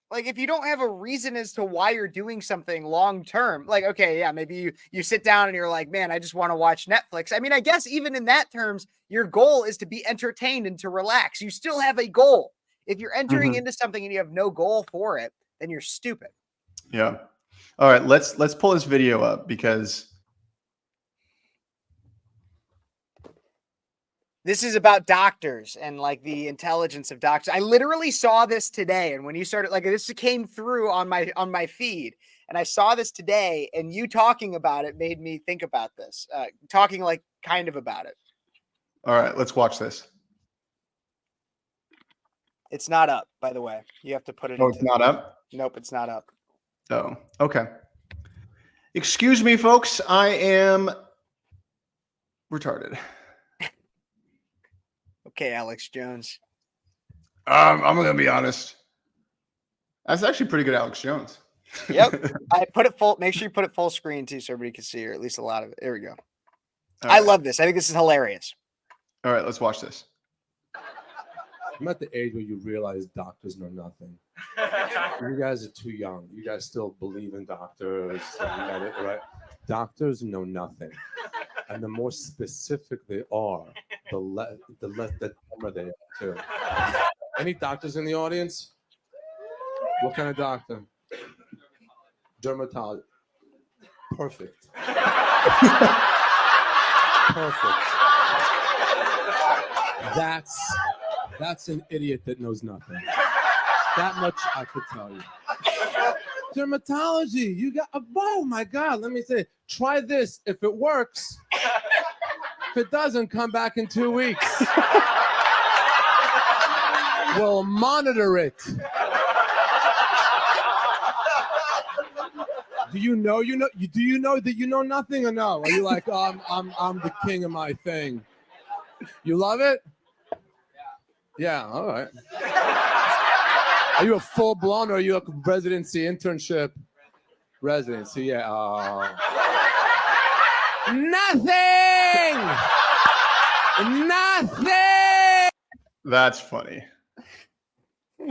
Like if you don't have a reason as to why you're doing something long term, like, okay, yeah, maybe you sit down and you're like, man, I just want to watch Netflix. I mean, I guess even in that terms, your goal is to be entertained and to relax. You still have a goal. If you're entering into something and you have no goal for it, then you're stupid. Yeah. All right, let's pull this video up, because this is about doctors and like the intelligence of doctors. I literally saw this today, and when you started, like, this came through on my feed, and I saw this today, and you talking about it made me think about this. Talking like kind of about it. All right, let's watch this. It's not up, by the way. You have to put it. Oh, it's not up? Nope, it's not up. Oh, okay. Excuse me, folks. I am retarded. Okay, Alex Jones. I'm gonna be honest. That's actually pretty good, Alex Jones. Yep. I put it full. Make sure you put it full screen too, so everybody can see, or at least a lot of it. There we go. All I right. love this. I think this is hilarious. All right, let's watch this. I'm at the age where you realize doctors know nothing. You guys are too young. You guys still believe in doctors, right? Doctors know nothing, and the more specific they are, the dumber they are too. Any doctors in the audience? What kind of doctor? Dermatologist. Perfect. Perfect. That's an idiot that knows nothing. That much I could tell you. Dermatology, you got, oh my God, let me say, try this. If it works, If it doesn't, come back in 2 weeks. We'll monitor it. Do you know that you know nothing or no? Are you like, oh, I'm the king of my thing? You love it? Yeah, all right. Are you a full blown or are you a residency internship? Residency, yeah. Nothing. That's funny.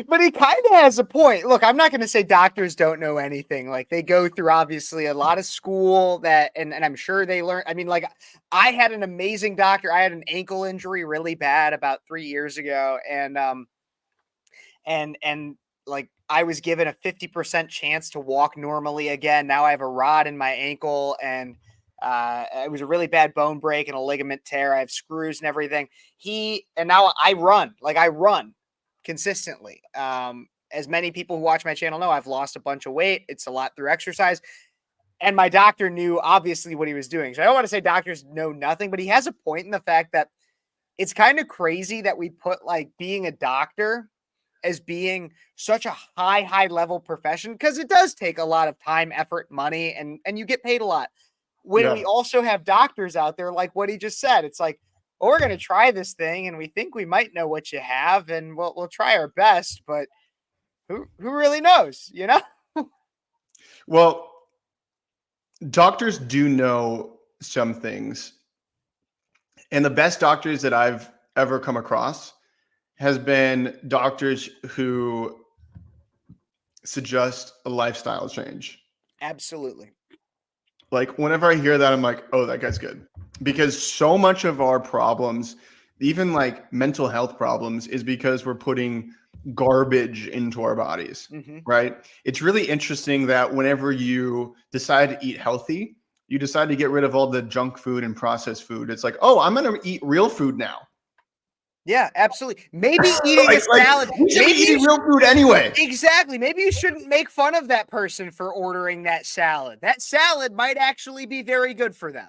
But he kind of has a point. Look, I'm not going to say doctors don't know anything. Like they go through obviously a lot of school that, and I'm sure they learn. I mean, like I had an amazing doctor. I had an ankle injury really bad about 3 years ago. And like I was given a 50% chance to walk normally again. Now I have a rod in my ankle and it was a really bad bone break and a ligament tear. I have screws and everything. And now I run consistently. As many people who watch my channel know, I've lost a bunch of weight. It's a lot through exercise. And my doctor knew obviously what he was doing. So I don't want to say doctors know nothing, but he has a point in the fact that it's kind of crazy that we put like being a doctor as being such a high level profession, because it does take a lot of time, effort, money, and you get paid a lot. When we also have doctors out there, like what he just said, it's like, well, we're going to try this thing and we think we might know what you have and we'll try our best, but who really knows, you know? Well, doctors do know some things. And the best doctors that I've ever come across has been doctors who suggest a lifestyle change. Absolutely. Like whenever I hear that, I'm like, oh, that guy's good. Because so much of our problems, even like mental health problems, is because we're putting garbage into our bodies, right? It's really interesting that whenever you decide to eat healthy, you decide to get rid of all the junk food and processed food. It's like, oh, I'm going to eat real food now. Yeah, absolutely. Maybe eating a salad. We should be eating real food anyway. Exactly. Maybe you shouldn't make fun of that person for ordering that salad. That salad might actually be very good for them.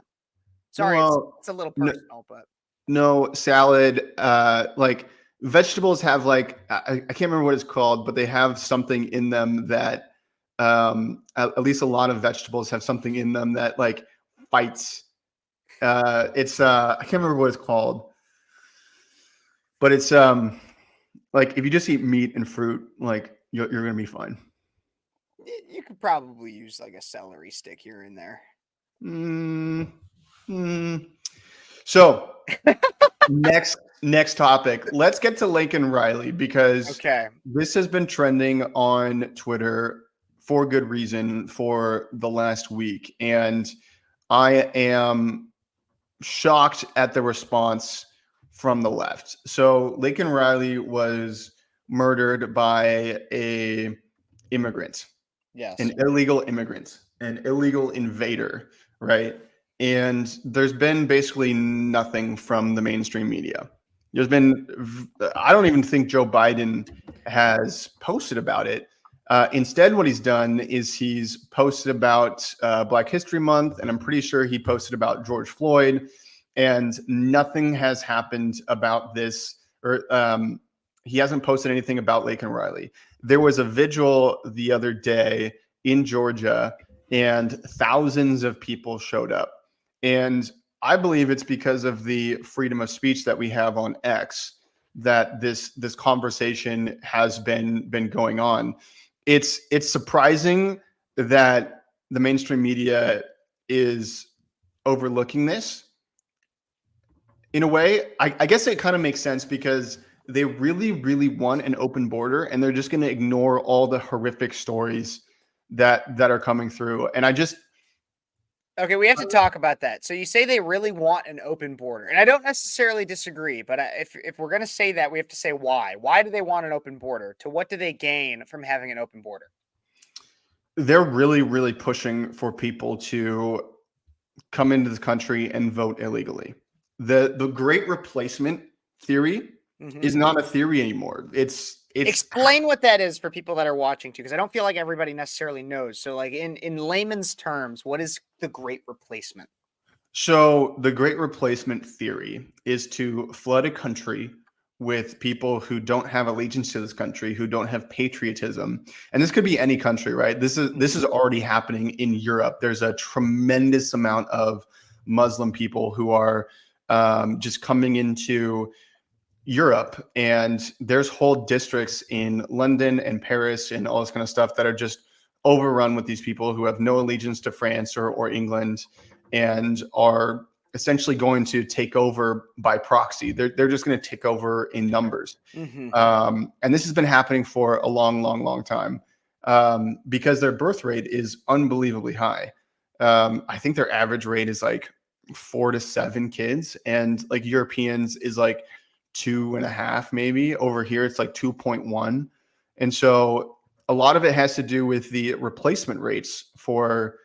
Sorry, Well, it's a little personal, but no salad. Like vegetables have like I can't remember what it's called, but they have something in them that at least a lot of vegetables have something in them that like fights. It's I can't remember what it's called. But it's like if you just eat meat and fruit, like you're gonna be fine. you could probably use like a celery stick here and there. So next topic. Let's get to Lincoln Riley because this has been trending on Twitter for good reason for the last week, and I am shocked at the response from the left. So Lincoln Riley was murdered by an immigrant, an illegal immigrant, an illegal invader, right? And there's been basically nothing from the mainstream media. There's been, I don't even think Joe Biden has posted about it. Instead, what he's done is he's posted about Black History Month, and I'm pretty sure he posted about George Floyd. And nothing has happened about this, or he hasn't posted anything about Lincoln Riley. There was a vigil the other day in Georgia, and thousands of people showed up. And I believe it's because of the freedom of speech that we have on X that this conversation has been going on. It's surprising that the mainstream media is overlooking this. In a way, I guess it kind of makes sense because they really, really want an open border, and they're just going to ignore all the horrific stories that are coming through. And I just we have to talk about that. So you say they really want an open border, and I don't necessarily disagree. But if we're going to say that, we have to say why. Why do they want an open border? To what do they gain from having an open border? They're really, really pushing for people to come into the country and vote illegally. The great replacement theory is not a theory anymore. It's explain what that is for people that are watching too, because I don't feel like everybody necessarily knows. So like in layman's terms, what is the great replacement? So the great replacement theory is to flood a country with people who don't have allegiance to this country, who don't have patriotism. And this could be any country, right? This is already happening in Europe. There's a tremendous amount of Muslim people who are just coming into Europe, and there's whole districts in London and Paris and all this kind of stuff that are just overrun with these people who have no allegiance to France or England, and are essentially going to take over by proxy. They're just going to take over in numbers. Mhm. And this has been happening for a long, long, long time, because their birth rate is unbelievably high. I think their average rate is like 4 to 7 kids, and like Europeans is like 2.5 maybe. Over here it's like 2.1. And so a lot of it has to do with the replacement rates for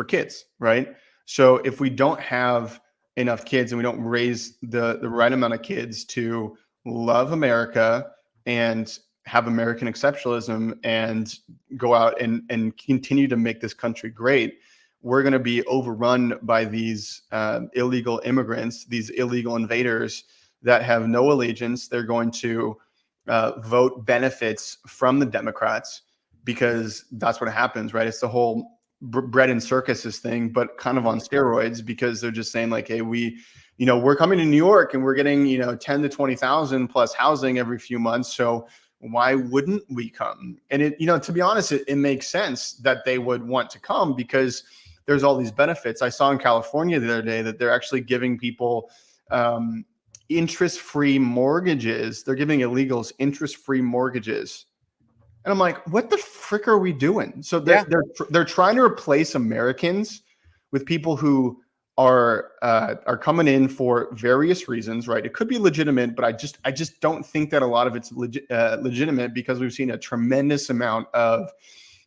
kids, right? So if we don't have enough kids and we don't raise the right amount of kids to love America and have American exceptionalism and go out and continue to make this country great, we're going to be overrun by these illegal immigrants, these illegal invaders that have no allegiance. They're going to vote benefits from the Democrats, because that's what happens, right? It's the whole bread and circuses thing, but kind of on steroids, because they're just saying like, hey, we're coming to New York and we're getting, 10 to 20,000 plus housing every few months. So why wouldn't we come? And it, to be honest, it makes sense that they would want to come, because there's all these benefits. I saw in California the other day that they're actually giving people interest-free mortgages. They're giving illegals interest-free mortgages. And I'm like, what the frick are we doing? So they're trying to replace Americans with people who are coming in for various reasons, right? It could be legitimate, but I just don't think that a lot of it's legitimate, because we've seen a tremendous amount of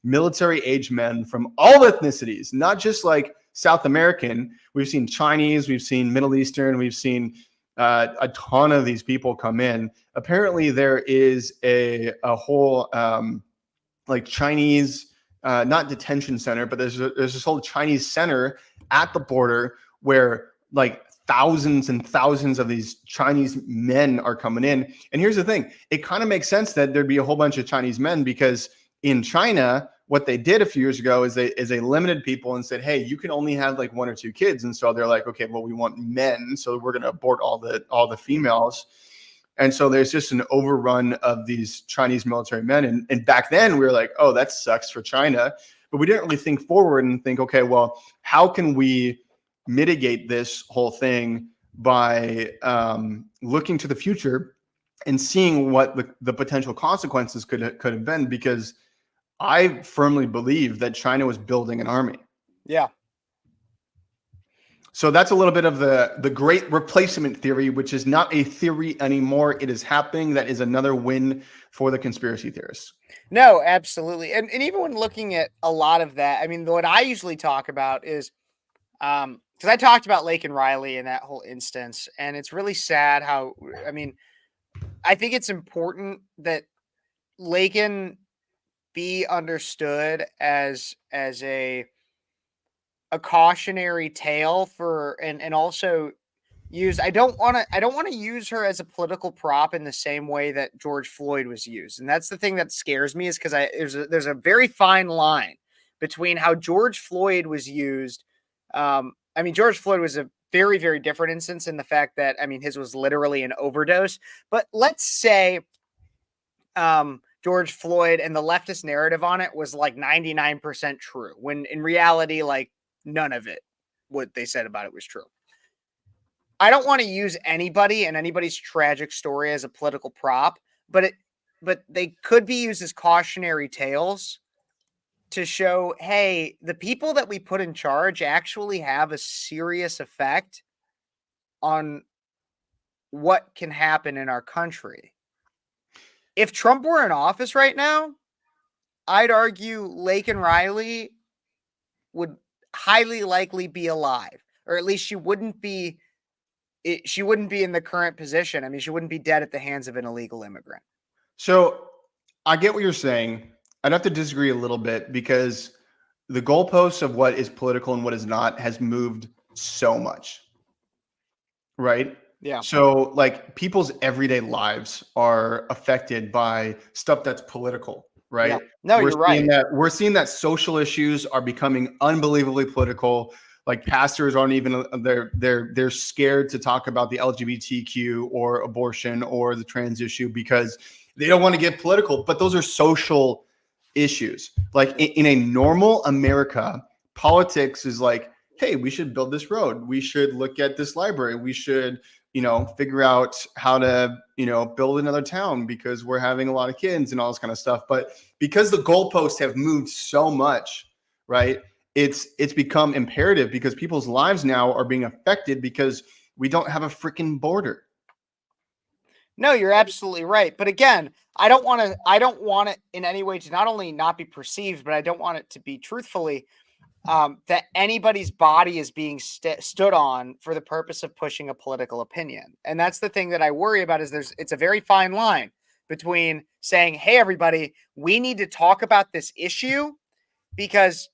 military-age men from all ethnicities, not just like South American. We've seen Chinese, we've seen Middle Eastern, we've seen a ton of these people come in. Apparently, there is a whole like Chinese, not detention center, but there's this whole Chinese center at the border where like thousands and thousands of these Chinese men are coming in. And here's the thing: it kind of makes sense that there'd be a whole bunch of Chinese men, because in China, what they did a few years ago is they limited people and said, hey, you can only have like 1 or 2 kids. And so they're like, okay, well, we want men, so we're going to abort all the females. And so there's just an overrun of these Chinese military men. And back then we were like, oh, that sucks for China. But we didn't really think forward and think, okay, well, how can we mitigate this whole thing by looking to the future and seeing what the potential consequences could have been? Because I firmly believe that China was building an army. Yeah. So that's a little bit of the great replacement theory, which is not a theory anymore. It is happening. That is another win for the conspiracy theorists. No, absolutely. And even when looking at a lot of that, I mean, what I usually talk about is, because I talked about Lake and Riley in that whole instance, and it's really sad how, I mean, I think it's important that Laken be understood as a cautionary tale for, and also use, I don't want to use her as a political prop in the same way that George Floyd was used. And that's the thing that scares me, is because there's a very fine line between how George Floyd was used. I mean, George Floyd was a very, very different instance in the fact that, I mean, his was literally an overdose. But let's say George Floyd and the leftist narrative on it was like 99% true, when in reality, like none of it, what they said about it, was true. I don't want to use anybody and anybody's tragic story as a political prop, but they could be used as cautionary tales to show, hey, the people that we put in charge actually have a serious effect on what can happen in our country. If Trump were in office right now, I'd argue Lake and Riley would highly likely be alive, or at least she wouldn't be in the current position. I mean, she wouldn't be dead at the hands of an illegal immigrant. So I get what you're saying. I'd have to disagree a little bit, because the goalposts of what is political and what is not has moved so much, right? Yeah. So like people's everyday lives are affected by stuff that's political, right? Yeah. No, you're right. We're seeing that social issues are becoming unbelievably political. Like pastors aren't even they're scared to talk about the LGBTQ or abortion or the trans issue because they don't want to get political. But those are social issues. Like in a normal America, politics is like, hey, we should build this road. We should look at this library. We should, figure out how to, build another town because we're having a lot of kids and all this kind of stuff. But because the goalposts have moved so much, right? It's become imperative because people's lives now are being affected because we don't have a freaking border. No, you're absolutely right. But again, I don't want it in any way to not only not be perceived, but I don't want it to be truthfully that anybody's body is being stood on for the purpose of pushing a political opinion. And that's the thing that I worry about is it's a very fine line between saying, hey, everybody, we need to talk about this issue because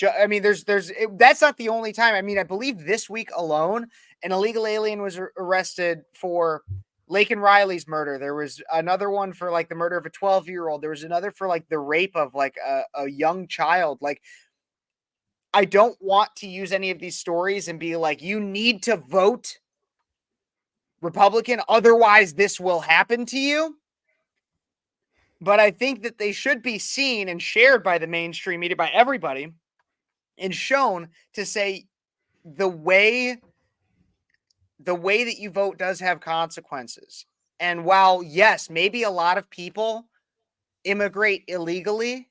that's not the only time. I mean, I believe this week alone, an illegal alien was arrested for Laken Riley's murder. There was another one for like the murder of a 12-year-old. There was another for like the rape of like a young child. Like, I don't want to use any of these stories and be like, you need to vote Republican, otherwise this will happen to you. But I think that they should be seen and shared by the mainstream media, by everybody, and shown to say the way that you vote does have consequences. And while, yes, maybe a lot of people immigrate illegally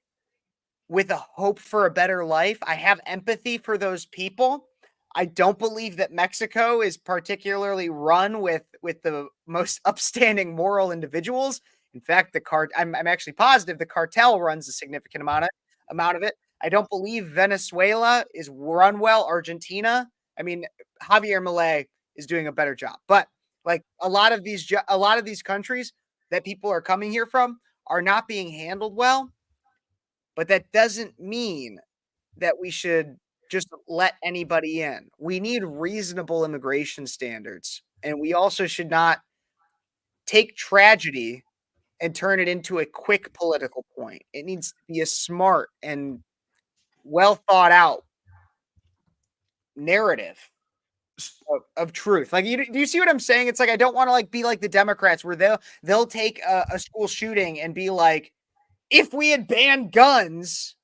with a hope for a better life, I have empathy for those people. I don't believe that Mexico is particularly run with the most upstanding moral individuals. In fact, I'm actually positive the cartel runs a significant amount of it. I don't believe Venezuela is run well. Argentina, I mean, Javier Milei is doing a better job. But like a lot of these countries that people are coming here from are not being handled well. But that doesn't mean that we should just let anybody in. We need reasonable immigration standards. And we also should not take tragedy and turn it into a quick political point. It needs to be a smart and well thought out narrative of truth. Like, do you see what I'm saying? It's like I don't want to like be like the Democrats where they'll take a school shooting and be like, if we had banned guns,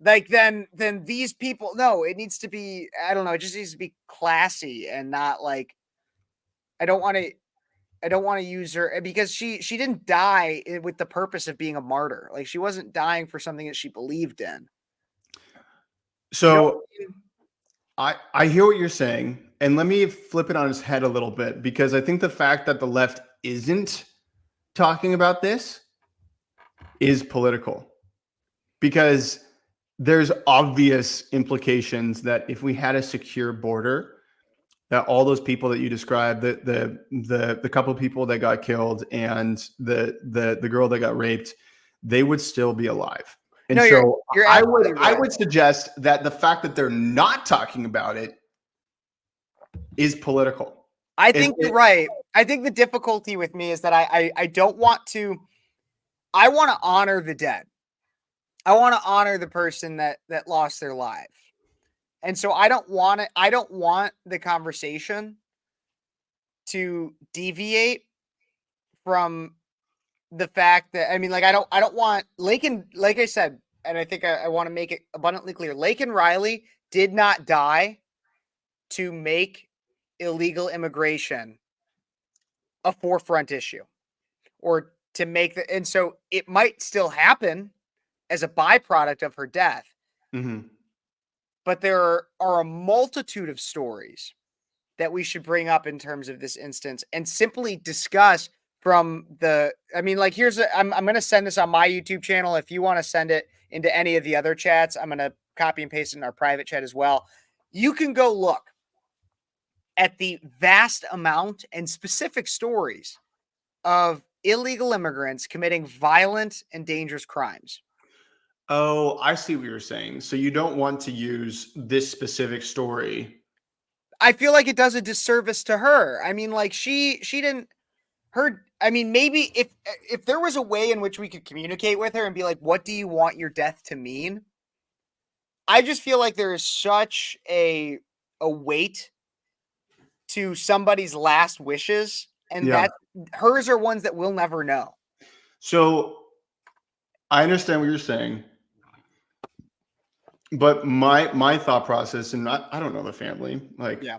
like then these people. No, it needs to be. I don't know. It just needs to be classy and not like. I don't want to use her because she didn't die with the purpose of being a martyr. Like she wasn't dying for something that she believed in. So I hear what you're saying, and let me flip it on its head a little bit because I think the fact that the left isn't talking about this is political because there's obvious implications that if we had a secure border, that all those people that you described, the couple of people that got killed and the girl that got raped, they would still be alive. And no, so you're I right. would suggest that the fact that they're not talking about it is political. I think you're right. I think the difficulty with me is that I don't want to. I want to honor the dead. I want to honor the person that lost their life. And so I don't want the conversation to deviate from the fact that, I mean, like, I don't want Laken, like I said, and I think I want to make it abundantly clear. Laken Riley did not die to make illegal immigration a forefront issue or to make and so it might still happen as a byproduct of her death. Mm-hmm. But there are a multitude of stories that we should bring up in terms of this instance and simply discuss from I'm going to send this on my YouTube channel. If you want to send it into any of the other chats, I'm going to copy and paste it in our private chat as well. You can go look at the vast amount and specific stories of illegal immigrants committing violent and dangerous crimes. Oh, I see what you're saying. So you don't want to use this specific story. I feel like it does a disservice to her. I mean, like she didn't her. I mean, maybe if there was a way in which we could communicate with her and be like, "What do you want your death to mean?" I just feel like there is such a weight to somebody's last wishes, and Yeah. that hers are ones that we'll never know. So I understand what you're saying, but my thought process, and I don't know the family. Like, Yeah.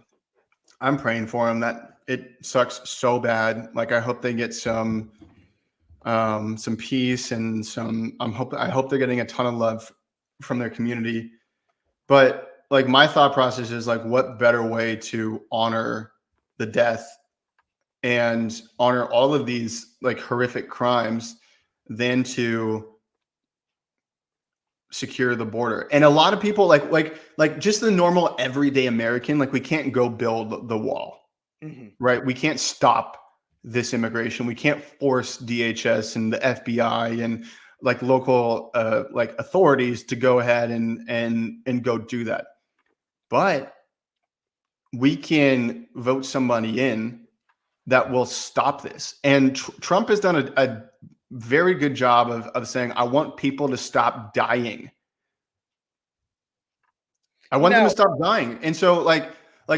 I'm praying for them. That it sucks so bad. Like, I hope they get some peace and some. I hope they're getting a ton of love from their community. But like, my thought process is like, what better way to honor the death and honor all of these like horrific crimes than to secure the border. And a lot of people like just the normal everyday American, like we can't go build the wall, right? We can't stop this immigration. We can't force DHS and the FBI and like local like authorities to go ahead and go do that. But we can vote somebody in that will stop this. And Trump has done a very good job of saying, I want people to stop dying. I want them to stop dying. And so like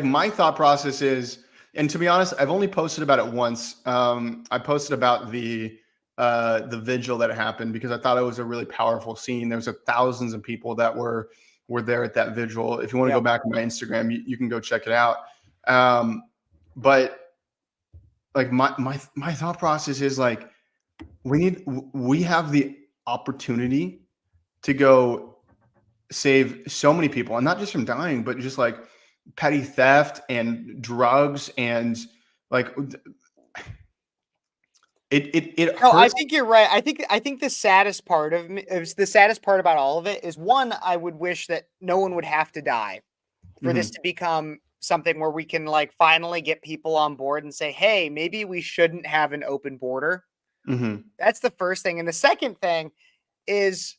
my thought process is, and to be honest, I've only posted about it once. I posted about the vigil that happened because I thought it was a really powerful scene. There was thousands of people that were there at that vigil. If you want to go back on my Instagram, you can go check it out. But like my thought process is like, we have the opportunity to go save so many people, and not just from dying, but just like petty theft and drugs and like it No, I hurts. think you're right. I think the saddest part of the saddest part about all of it is, one, I would wish that no one would have to die for this to become something where we can like finally get people on board and say, hey, maybe we shouldn't have an open border. That's the first thing. And the second thing is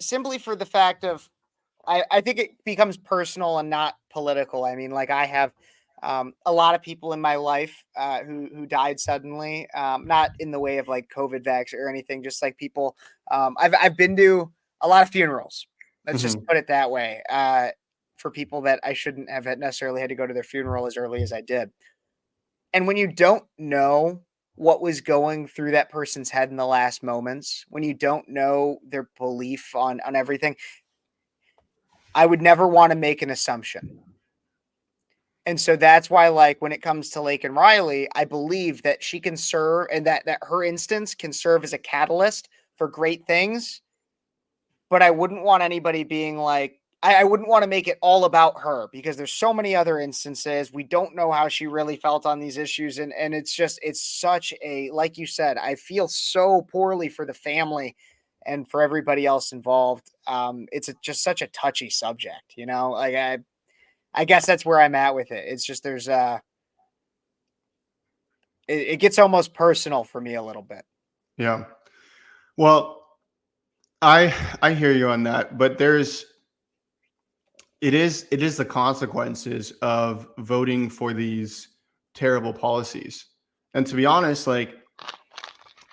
simply for the fact of, I think it becomes personal and not political. I mean, like I have a lot of people in my life who died suddenly, not in the way of like COVID vax or anything, just like people. I've been to a lot of funerals. Let's just put it that way. For people that I shouldn't have necessarily had to go to their funeral as early as I did. And when you don't know what was going through that person's head in the last moments, when you don't know their belief on everything, I would never want to make an assumption. And so that's why, like, when it comes to Lake and Riley, I believe that she can serve, and that her instance can serve as a catalyst for great things. But I wouldn't want anybody being like, I wouldn't want to make it all about her, because there's so many other instances. We don't know how she really felt on these issues. And it's such a, like you said, I feel so poorly for the family and for everybody else involved. It's just such a touchy subject, you know, like I guess that's where I'm at with it. It's just, there's it gets almost personal for me a little bit. Yeah. Well, I hear you on that, but it is the consequences of voting for these terrible policies. And to be honest, like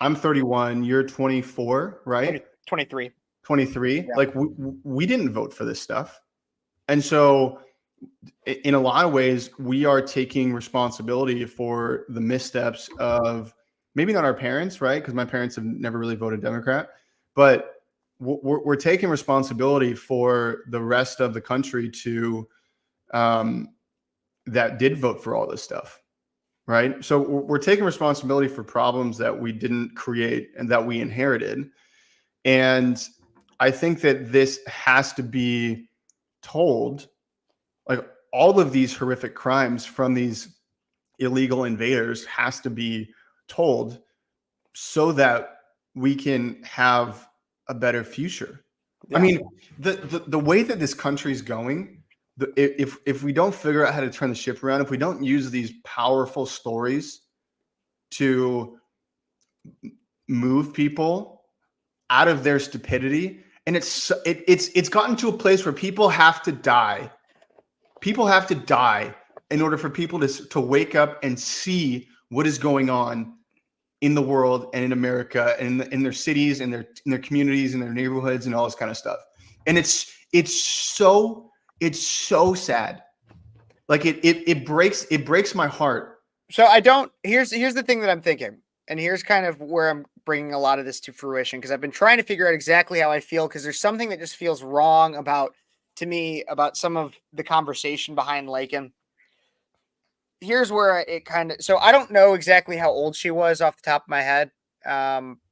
I'm 31, you're 24, right? 23. 23. Yeah. Like we didn't vote for this stuff. And so in a lot of ways, we are taking responsibility for the missteps of maybe not our parents, right? Because my parents have never really voted Democrat, but we're taking responsibility for the rest of the country to that did vote for all this stuff, right? So we're taking responsibility for problems that we didn't create and that we inherited. And I think that this has to be told, like all of these horrific crimes from these illegal invaders has to be told so that we can have a better future. Yeah. I mean, the way that this country is going, if we don't figure out how to turn the ship around, if we don't use these powerful stories to move people out of their stupidity And it's gotten to a place where people have to die. People have to die in order for people to wake up and see what is going on in the world and in America and in their cities and in their communities and their neighborhoods and all this kind of stuff. And it's so sad. Like it breaks my heart. So I don't. Here's the thing that I'm thinking, and here's kind of where I'm bringing a lot of this to fruition, because I've been trying to figure out exactly how I feel, because there's something that just feels wrong to me about some of the conversation behind Lakin. Here's where it kind of. So I don't know exactly how old she was off the top of my head.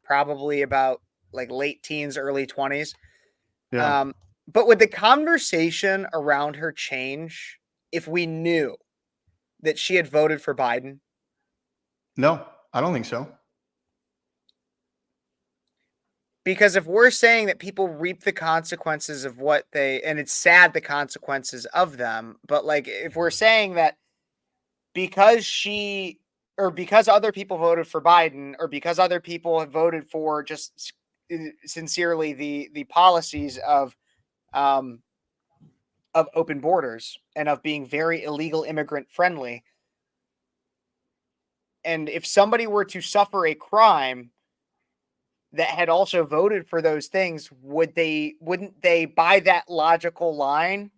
Probably about like late teens, early 20s. Yeah. But would the conversation around her change if we knew that she had voted for Biden? No, I don't think so. Because if we're saying that people reap the consequences of what and it's sad, the consequences of them, but like if we're saying that because because other people voted for Biden, or because other people have voted for just sincerely the policies of open borders and of being very illegal immigrant friendly, and if somebody were to suffer a crime that had also voted for those things, wouldn't they, by that logical line,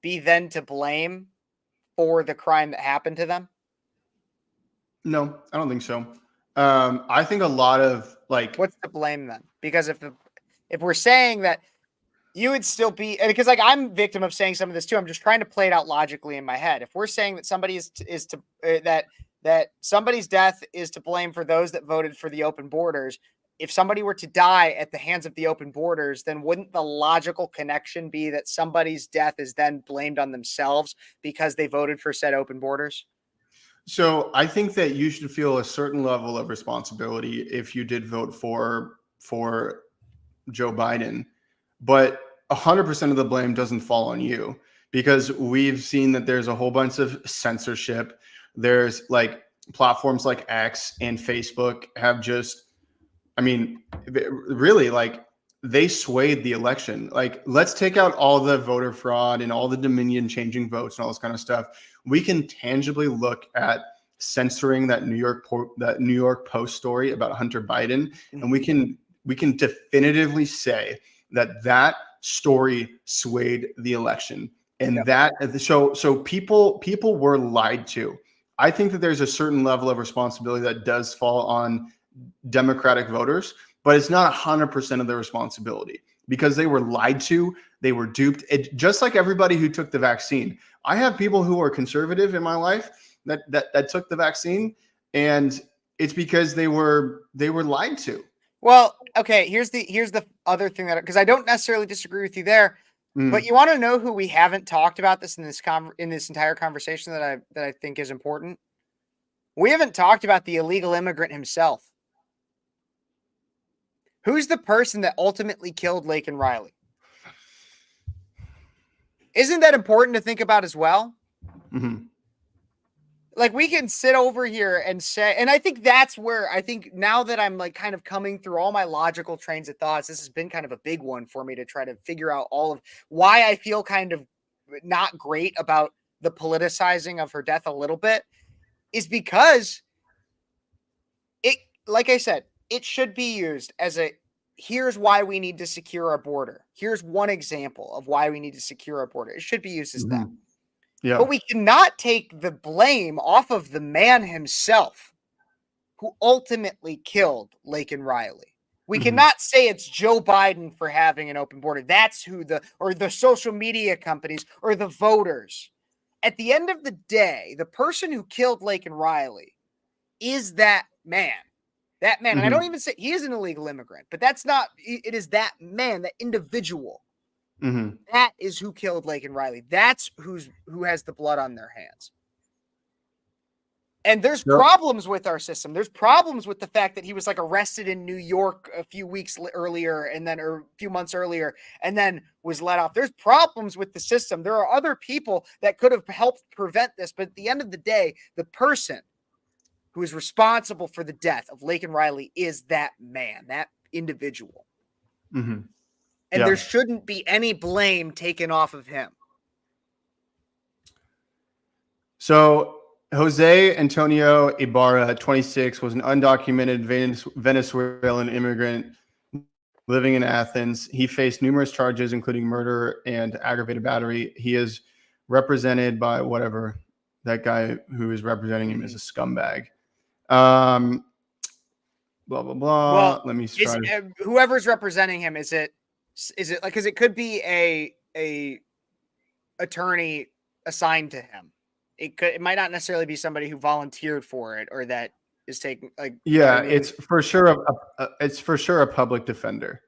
be then to blame for the crime that happened to them? No, I don't think so. I think a lot of like, what's the blame then? Because if we're saying that you would still be, and because like I'm victim of saying some of this too, I'm just trying to play it out logically in my head. If we're saying that somebody that somebody's death is to blame for those that voted for the open borders, if somebody were to die at the hands of the open borders, then wouldn't the logical connection be that somebody's death is then blamed on themselves because they voted for said open borders? so I think that you should feel a certain level of responsibility if you did vote for Joe Biden, but 100% of the blame doesn't fall on you, because we've seen that there's a whole bunch of censorship. There's like platforms like X and Facebook have just, I mean, really, like they swayed the election. Like, let's take out all the voter fraud and all the Dominion changing votes and all this kind of stuff. We can tangibly look at censoring that New York Post story about Hunter Biden, and we can definitively say that story swayed the election, and so people were lied to. I think that there's a certain level of responsibility that does fall on Democratic voters, but it's not 100% of their responsibility, because they were lied to, they were duped. Just like everybody who took the vaccine. I have people who are conservative in my life that took the vaccine, and it's because they were lied to. Well, okay, here's the other thing, that, because I don't necessarily disagree with you there, but you want to know who we haven't talked about this in this entire conversation that I think is important? We haven't talked about the illegal immigrant himself. Who's the person that ultimately killed Laken Riley? Isn't that important to think about as well? Mm-hmm. Like, we can sit over here and say, and I think that's where I think now that I'm like kind of coming through all my logical trains of thoughts, this has been kind of a big one for me to try to figure out all of why I feel kind of not great about the politicizing of her death a little bit, is because it, like I said, it should be used as here's why we need to secure our border. Here's one example of why we need to secure our border. It should be used as that. Yeah. But we cannot take the blame off of the man himself who ultimately killed Laken Riley. We cannot say it's Joe Biden for having an open border. That's who or the social media companies or the voters. At the end of the day, the person who killed Laken Riley is that man. That man. And I don't even say he is an illegal immigrant, but that's not, it is that man, that individual. That is who killed Laken Riley. That's who has the blood on their hands. And there's problems with our system. There's problems with the fact that he was like arrested in New York a few weeks earlier, or a few months earlier, and then was let off. There's problems with the system. There are other people that could have helped prevent this. But at the end of the day, the person who is responsible for the death of Laken Riley is that man, that individual. And Yeah. there shouldn't be any blame taken off of him. So Jose Antonio Ibarra, 26, was an undocumented Venezuelan immigrant living in Athens. He faced numerous charges, including murder and aggravated battery. He is represented by whatever that guy who is representing him is a scumbag. Blah blah blah. Well, Let me try. whoever's representing him, is it like, because it could be a attorney assigned to him. It might not necessarily be somebody who volunteered for it or that is taking, like, you know what Yeah, I mean? it's for sure a public defender.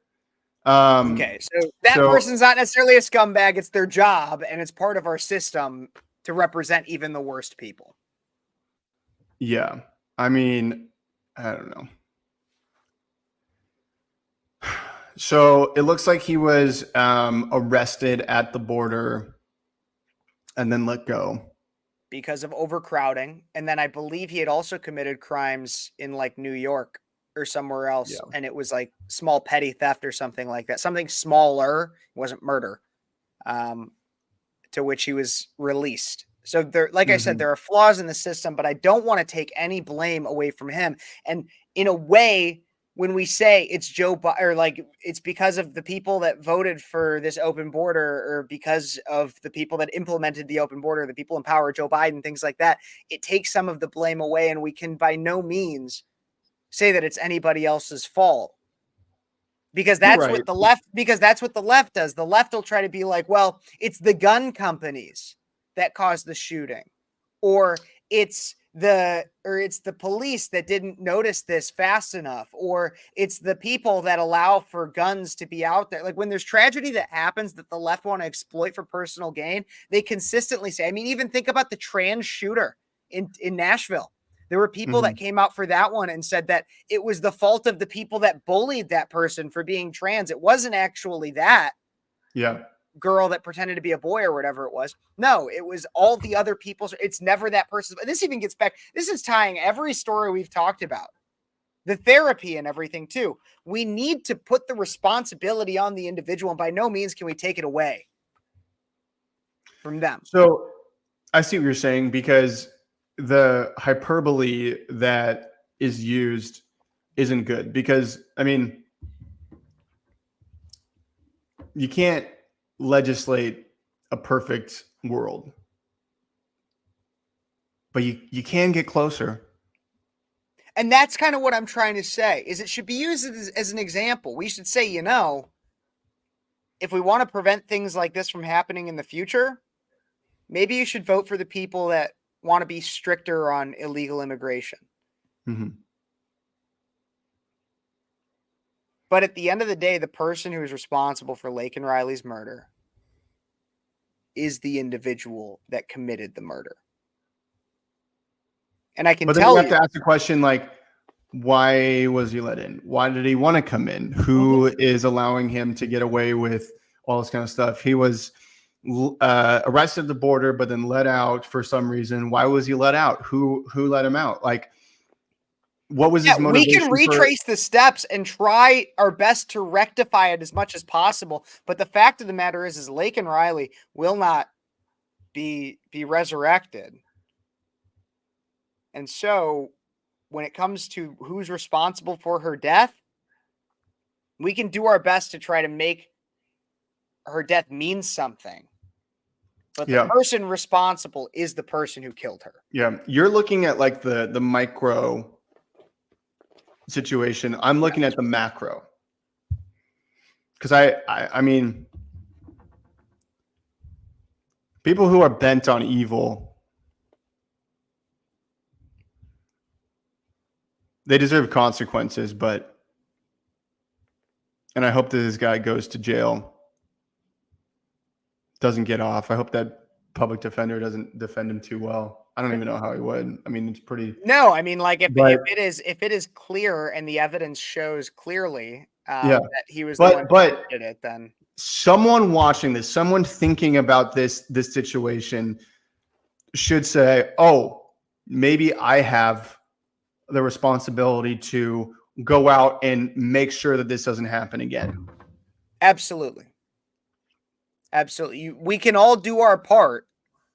Okay, so that so- person's not necessarily a scumbag. It's their job, and it's part of our system to represent even the worst people. Yeah, I mean, I don't know. So it looks like he was arrested at the border and then let go. Because of overcrowding. And then I believe he had also committed crimes in like New York or somewhere else. Yeah. And it was like small petty theft or something like that. Something smaller. It wasn't murder. To which he was released. So there, like I said, there are flaws in the system, but I don't want to take any blame away from him. And in a way, when we say it's Joe Biden, or like it's because of the people that voted for this open border, or because of the people that implemented the open border, the people in power, Joe Biden, things like that, it takes some of the blame away, and we can by no means say that it's anybody else's fault. Because that's what the left does. The left will try to be like, well, it's the gun companies that caused the shooting, or it's the police that didn't notice this fast enough, or it's the people that allow for guns to be out there. Like when there's tragedy that happens that the left want to exploit for personal gain, they consistently say, I mean, even think about the trans shooter in Nashville. There were people that came out for that one and said that it was the fault of the people that bullied that person for being trans. It wasn't actually that girl that pretended to be a boy or whatever it was. No, it was all the other people. It's never that person. This even gets back. This is tying every story we've talked about, the therapy and everything too. We need to put the responsibility on the individual, and by no means can we take it away from them. So I see what you're saying, because the hyperbole that is used isn't good, because I mean, you can't legislate a perfect world, but you can get closer. And that's kind of what I'm trying to say, is it should be used as an example. We should say, you know, if we want to prevent things like this from happening in the future, maybe you should vote for the people that want to be stricter on illegal immigration. But at the end of the day, the person who is responsible for Laken Riley's murder is the individual that committed the murder. And I can But then tell you you, have to ask the question, like, why was he let in? Why did he want to come in? Who is allowing him to get away with all this kind of stuff? He was arrested at the border, but then let out for some reason. Why was he let out? Who let him out? Like, what was his motivation? we can retrace the steps and try our best to rectify it as much as possible. But the fact of the matter is Laken Riley will not be resurrected. And so when it comes to who's responsible for her death, we can do our best to try to make her death mean something. But the person responsible is the person who killed her. Yeah. You're looking at like the micro situation. I'm looking at the macro. Because I mean, people who are bent on evil, they deserve consequences, and I hope that this guy goes to jail, doesn't get off. I hope that public defender doesn't defend him too well. I don't even know how he would. I mean, it's pretty. No, I mean, like if it is clear and the evidence shows clearly that he was the one who did it, then someone watching this, someone thinking about this situation should say, "Oh, maybe I have the responsibility to go out and make sure that this doesn't happen again." Absolutely. Absolutely. We can all do our part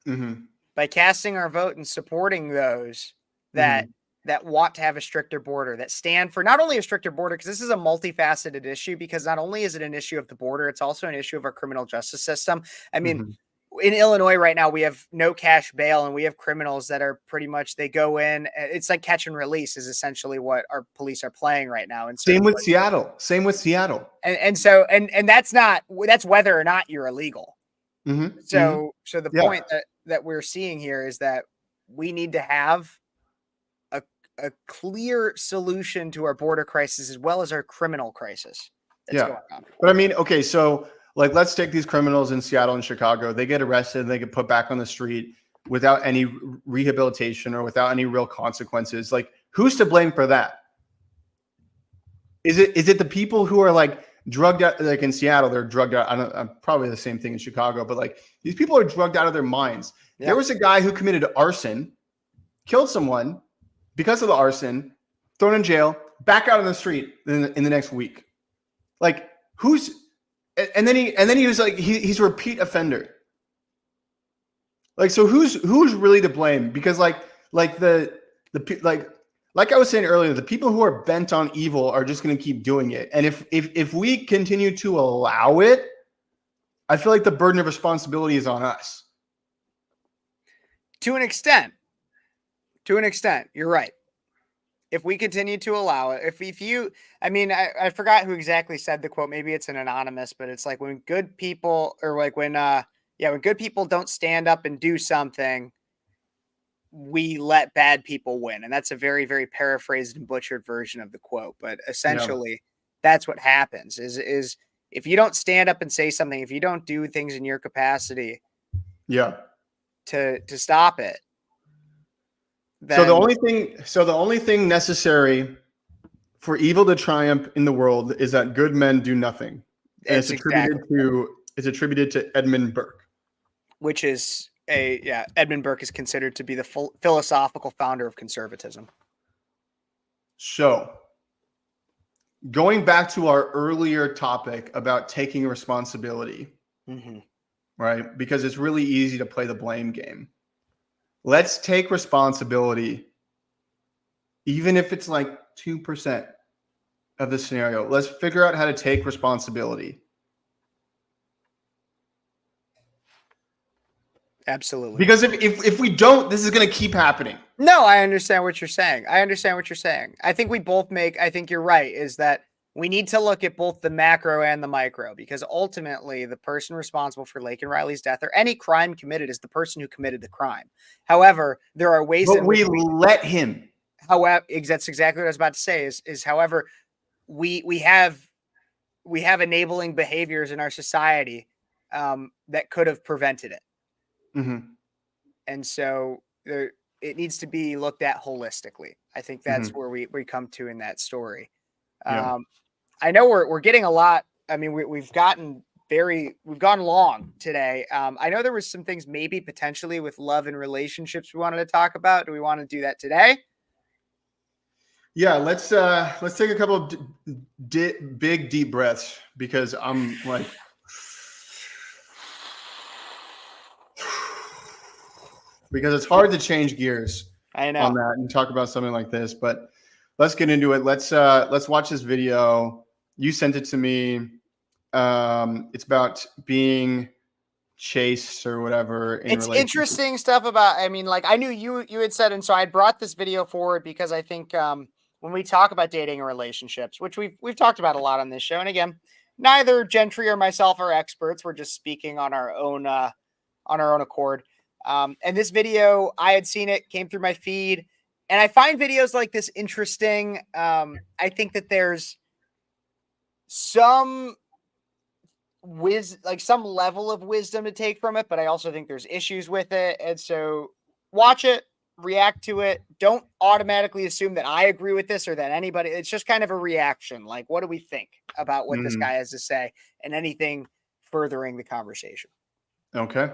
Mm-hmm. by casting our vote and supporting those that that want to have a stricter border, that stand for not only a stricter border, because this is a multifaceted issue, because not only is it an issue of the border, it's also an issue of our criminal justice system. I mean, in Illinois right now, we have no cash bail, and we have criminals that are pretty much, they go in. It's like catch and release is essentially what our police are playing right now. And Same with Seattle. Same with Seattle. And that's whether or not you're illegal. So the point that we're seeing here is that we need to have a clear solution to our border crisis as well as our criminal crisis that's going on. But I mean, okay, so like, let's take these criminals in Seattle and Chicago. They get arrested and they get put back on the street without any rehabilitation or without any real consequences. Like, who's to blame for that? Is it the people who are like drugged out? Like in Seattle, they're drugged out. I'm probably the same thing in Chicago, but like, these people are drugged out of their minds. Yeah. There was a guy who committed arson, killed someone because of the arson, thrown in jail, back out on the street in the next week. Like, who's, and then he was like, he's a repeat offender. Like, so who's really to blame? Because like I was saying earlier, the people who are bent on evil are just going to keep doing it. And if we continue to allow it, I feel like the burden of responsibility is on us. To an extent, you're right. If we continue to allow it, I forgot who exactly said the quote. Maybe it's an anonymous, but it's like when good people, or like when good people don't stand up and do something, we let bad people win. And that's a very, very paraphrased and butchered version of the quote. But essentially, that's what happens is if you don't stand up and say something, if you don't do things in your capacity to stop it. So the only thing necessary for evil to triumph in the world is that good men do nothing. And it's attributed to Edmund Burke. Which is Edmund Burke is considered to be the philosophical founder of conservatism. So, going back to our earlier topic about taking responsibility, right? Because it's really easy to play the blame game. Let's take responsibility, even if it's like 2% of the scenario. Let's figure out how to take responsibility. Absolutely. Because if we don't, this is going to keep happening. No, I understand what you're saying. I think I think you're right, is that we need to look at both the macro and the micro, because ultimately the person responsible for Laken Riley's death or any crime committed is the person who committed the crime. However, there are ways that we let him. However, that's exactly what I was about to say is however, we have enabling behaviors in our society that could have prevented it. And so it needs to be looked at holistically. I think that's where we come to in that story. I know we're getting a lot. I mean, we've gone long today. I know there was some things maybe potentially with love and relationships we wanted to talk about. Do we want to do that today? Yeah, let's take a couple of big deep breaths, because I'm like, because it's hard to change gears on that and talk about something like this, but let's get into it. Let's watch this video. You sent it to me. It's about being chased or whatever. It's interesting stuff about, I mean, like I knew you had said, and so I brought this video forward because I think when we talk about dating or relationships, which we've talked about a lot on this show, and again, neither Gentry or myself are experts. We're just speaking on our own accord. And this video, I had seen it, came through my feed, and I find videos like this interesting. I think that there's some some level of wisdom to take from it, but I also think there's issues with it. And so watch it, react to it. Don't automatically assume that I agree with this or that anybody, it's just kind of a reaction. Like, what do we think about what this guy has to say, and anything furthering the conversation? Okay.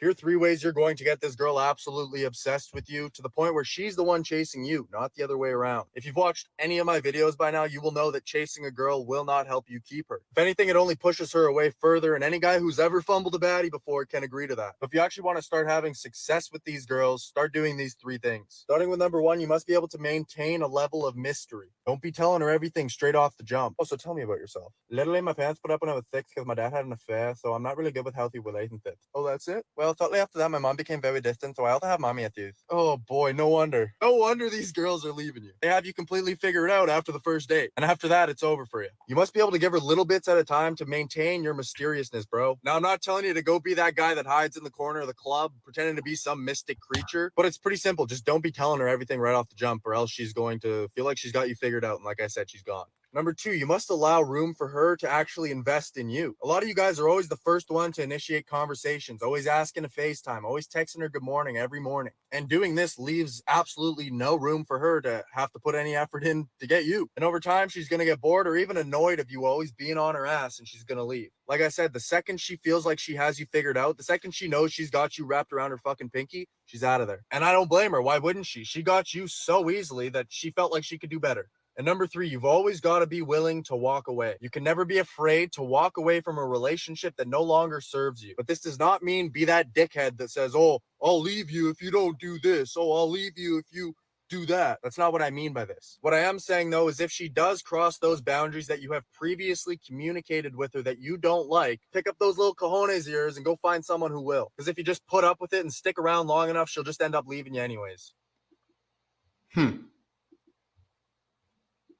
Here are 3 ways you're going to get this girl absolutely obsessed with you to the point where she's the one chasing you, not the other way around. If you've watched any of my videos by now, you will know that chasing a girl will not help you keep her. If anything, it only pushes her away further, and any guy who's ever fumbled a baddie before can agree to that. But if you actually want to start having success with these girls, start doing these 3 things. Starting with number 1, you must be able to maintain a level of mystery. Don't be telling her everything straight off the jump. Also, tell me about yourself. Literally, my parents put up when I was 6 because my dad had an affair, so I'm not really good with healthy relationships. Oh, that's it? Well, shortly after that, my mom became very distant, so I also have mommy issues. Oh boy, no wonder. No wonder these girls are leaving you. They have you completely figured out after the first date. And after that, it's over for you. You must be able to give her little bits at a time to maintain your mysteriousness, bro. Now, I'm not telling you to go be that guy that hides in the corner of the club, pretending to be some mystic creature, but it's pretty simple. Just don't be telling her everything right off the jump, or else she's going to feel like she's got you figured out. And like I said, she's gone. Number 2, you must allow room for her to actually invest in you. A lot of you guys are always the first one to initiate conversations, always asking to FaceTime, always texting her good morning every morning. And doing this leaves absolutely no room for her to have to put any effort in to get you. And over time, she's going to get bored or even annoyed of you always being on her ass, and she's going to leave. Like I said, the second she feels like she has you figured out, the second she knows she's got you wrapped around her fucking pinky, she's out of there. And I don't blame her. Why wouldn't she? She got you so easily that she felt like she could do better. And number 3, you've always got to be willing to walk away. You can never be afraid to walk away from a relationship that no longer serves you. But this does not mean be that dickhead that says, oh, I'll leave you if you don't do this. Oh, I'll leave you if you do that. That's not what I mean by this. What I am saying, though, is if she does cross those boundaries that you have previously communicated with her that you don't like, pick up those little cojones of yours and go find someone who will. Because if you just put up with it and stick around long enough, she'll just end up leaving you anyways.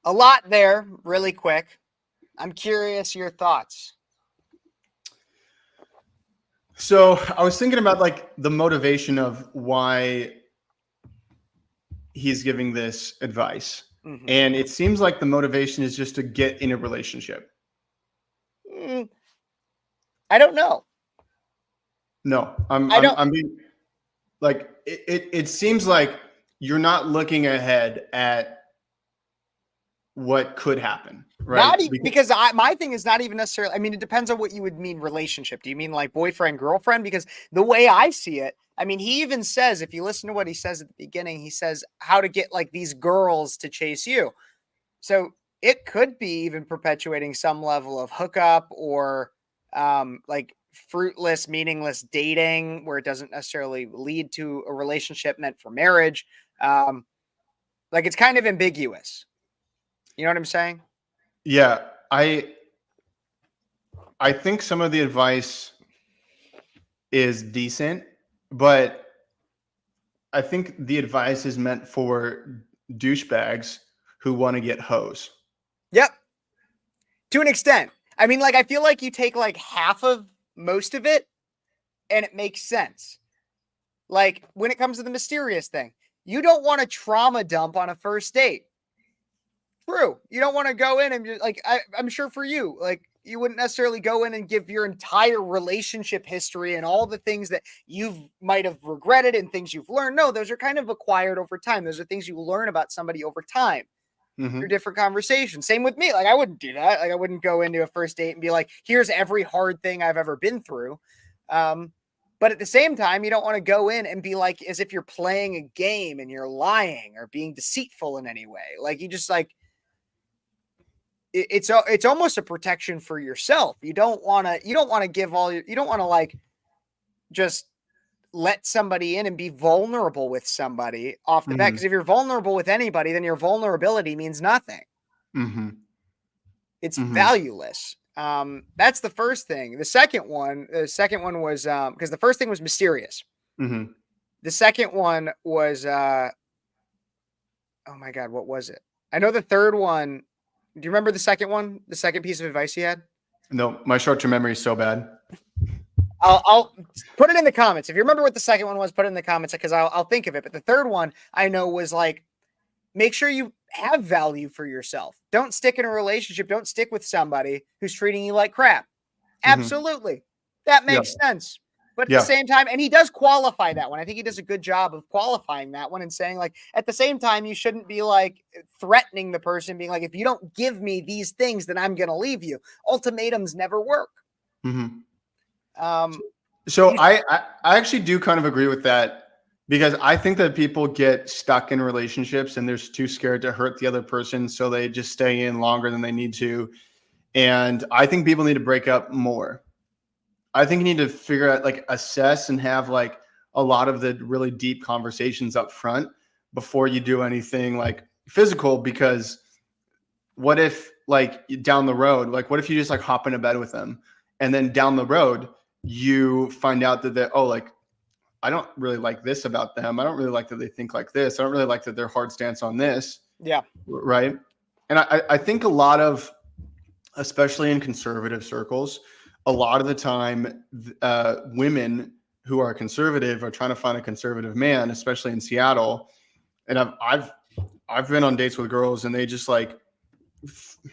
A lot there, really quick. I'm curious your thoughts. So I was thinking about like the motivation of why he's giving this advice. Mhm. And it seems like the motivation is just to get in a relationship. I don't know. No, I don't- I'm being like, it seems like you're not looking ahead at what could happen, right? Not because my thing is not even necessarily, I mean, it depends on what you would mean relationship. Do you mean like boyfriend, girlfriend? Because the way I see it, I mean, he even says, if you listen to what he says at the beginning, he says how to get like these girls to chase you. So it could be even perpetuating some level of hookup or like fruitless, meaningless dating where it doesn't necessarily lead to a relationship meant for marriage. Like it's kind of ambiguous. You know what I'm saying? Yeah, I think some of the advice is decent, but I think the advice is meant for douchebags who want to get hoes. Yep. To an extent. I mean, like, I feel like you take like half of most of it and it makes sense. Like when it comes to the mysterious thing, you don't want to trauma dump on a first date. True. You don't want to go in and like, I'm sure for you, like you wouldn't necessarily go in and give your entire relationship history and all the things that you might have regretted and things you've learned. No, those are kind of acquired over time. Those are things you learn about somebody over time. Through different conversations. Same with me. Like I wouldn't do that. Like I wouldn't go into a first date and be like, here's every hard thing I've ever been through. But at the same time, you don't want to go in and be like, as if you're playing a game and you're lying or being deceitful in any way. Like you just like, it's almost a protection for yourself. You don't want to give all you don't want to like just let somebody in and be vulnerable with somebody off the bat. Because if you're vulnerable with anybody, then your vulnerability means nothing. It's valueless. That's the first thing. The second one was because the first thing was mysterious. The second one was oh my God, what was it? I know the third one. Do you remember the second one? The second piece of advice he had? No, my short-term memory is so bad. I'll put it in the comments. If you remember what the second one was, put it in the comments because I'll think of it. But the third one I know was like, make sure you have value for yourself. Don't stick in a relationship. Don't stick with somebody who's treating you like crap. Absolutely. That makes sense. But at the same time, and he does qualify that one. I think he does a good job of qualifying that one and saying like, at the same time, you shouldn't be like threatening the person being like, if you don't give me these things, then I'm going to leave you. Ultimatums never work. So I actually do kind of agree with that because I think that people get stuck in relationships and they're too scared to hurt the other person, so they just stay in longer than they need to. And I think people need to break up more. I think you need to figure out, like, assess and have like a lot of the really deep conversations up front before you do anything like physical. Because what if, like, down the road, like, what if you just like hop into bed with them and then down the road you find out that they're, oh, like, I don't really like this about them. I don't really like that they think like this. I don't really like that they're hard stance on this. Yeah. Right. And I think a lot of, especially in conservative circles, a lot of the time, women who are conservative are trying to find a conservative man, especially in Seattle. And I've been on dates with girls, and they just like,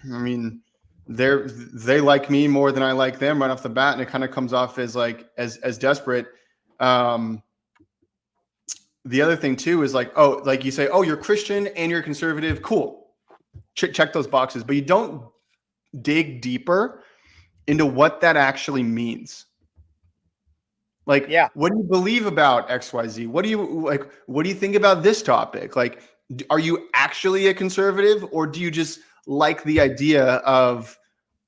I mean, they like me more than I like them right off the bat, and it kind of comes off as like as desperate. The other thing too is like, oh, like you say, oh, you're Christian and you're conservative, cool, check those boxes, but you don't dig deeper into what that actually means. Like, Yeah. what do you believe about XYZ? What do you think about this topic? Like, are you actually a conservative, or do you just like the idea of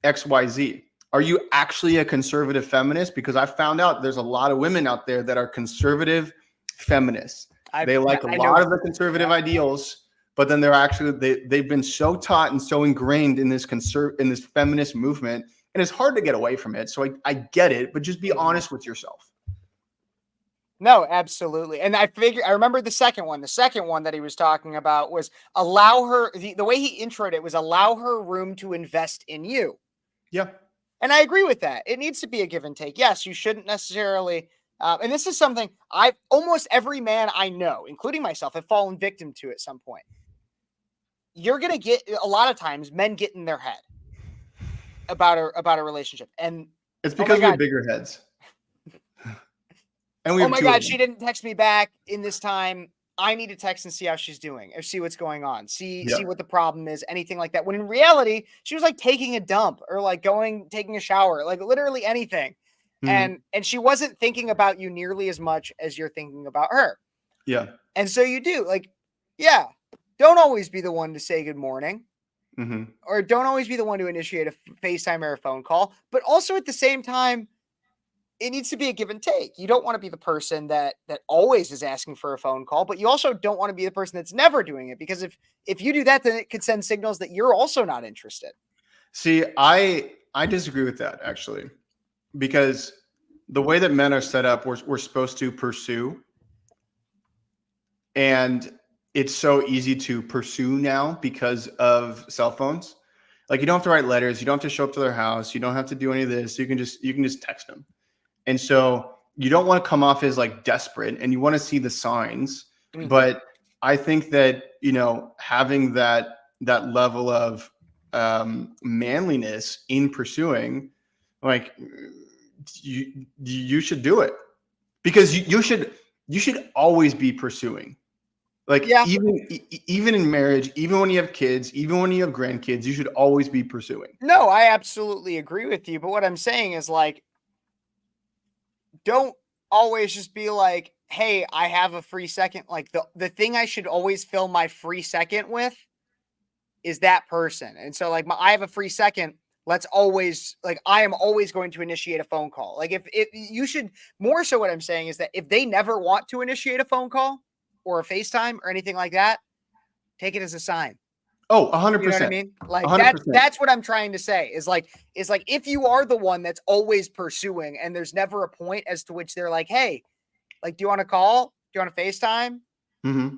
XYZ? Are you actually a conservative feminist? Because I found out there's a lot of women out there that are conservative feminists. They like a lot of the conservative ideals, but then they're actually they've been so taught and so ingrained in this feminist movement, and it's hard to get away from it. So I get it, but just be honest with yourself. No, absolutely. And I remember the second one. The second one that he was talking about was allow her, the way he introed it was allow her room to invest in you. Yeah. And I agree with that. It needs to be a give and take. Yes, you shouldn't necessarily, and this is something almost every man I know, including myself, have fallen victim to at some point. You're going to get, a lot of times, men get in their head about a relationship. And it's because we have bigger heads. And oh my God, she didn't text me back in this time. I need to text and see how she's doing, or see what's going on. See what the problem is, anything like that. When in reality, she was like taking a dump or like taking a shower, like literally anything. Mm-hmm. And she wasn't thinking about you nearly as much as you're thinking about her. Yeah. And so you do, like, yeah, don't always be the one to say good morning. Mm-hmm. Or don't always be the one to initiate a FaceTime or a phone call. But also at the same time, it needs to be a give and take. You don't want to be the person that always is asking for a phone call, but you also don't want to be the person that's never doing it, because if you do that, then it could send signals that you're also not interested. See, I disagree with that, actually, because the way that men are set up, we're supposed to pursue, and it's so easy to pursue now because of cell phones. Like, you don't have to write letters, you don't have to show up to their house, you don't have to do any of this. You can just text them. And so you don't want to come off as like desperate, and you want to see the signs. Mm-hmm. But I think that, having that level of manliness in pursuing, like, you should do it, because you should always be pursuing. Like, even in marriage, even when you have kids, even when you have grandkids, you should always be pursuing. No, I absolutely agree with you. But what I'm saying is, like, don't always just be like, hey, I have a free second. Like, the thing I should always fill my free second with is that person. And so, like, I have a free second. Let's always, like, I am always going to initiate a phone call. Like, if you should, more so what I'm saying is that if they never want to initiate a phone call or a FaceTime or anything like that, take it as a sign. Oh, 100%. You know what I mean? Like, 100%. That's what I'm trying to say is like, if you are the one that's always pursuing and there's never a point as to which they're like, hey, like, do you want to call? Do you want to FaceTime? Mm-hmm.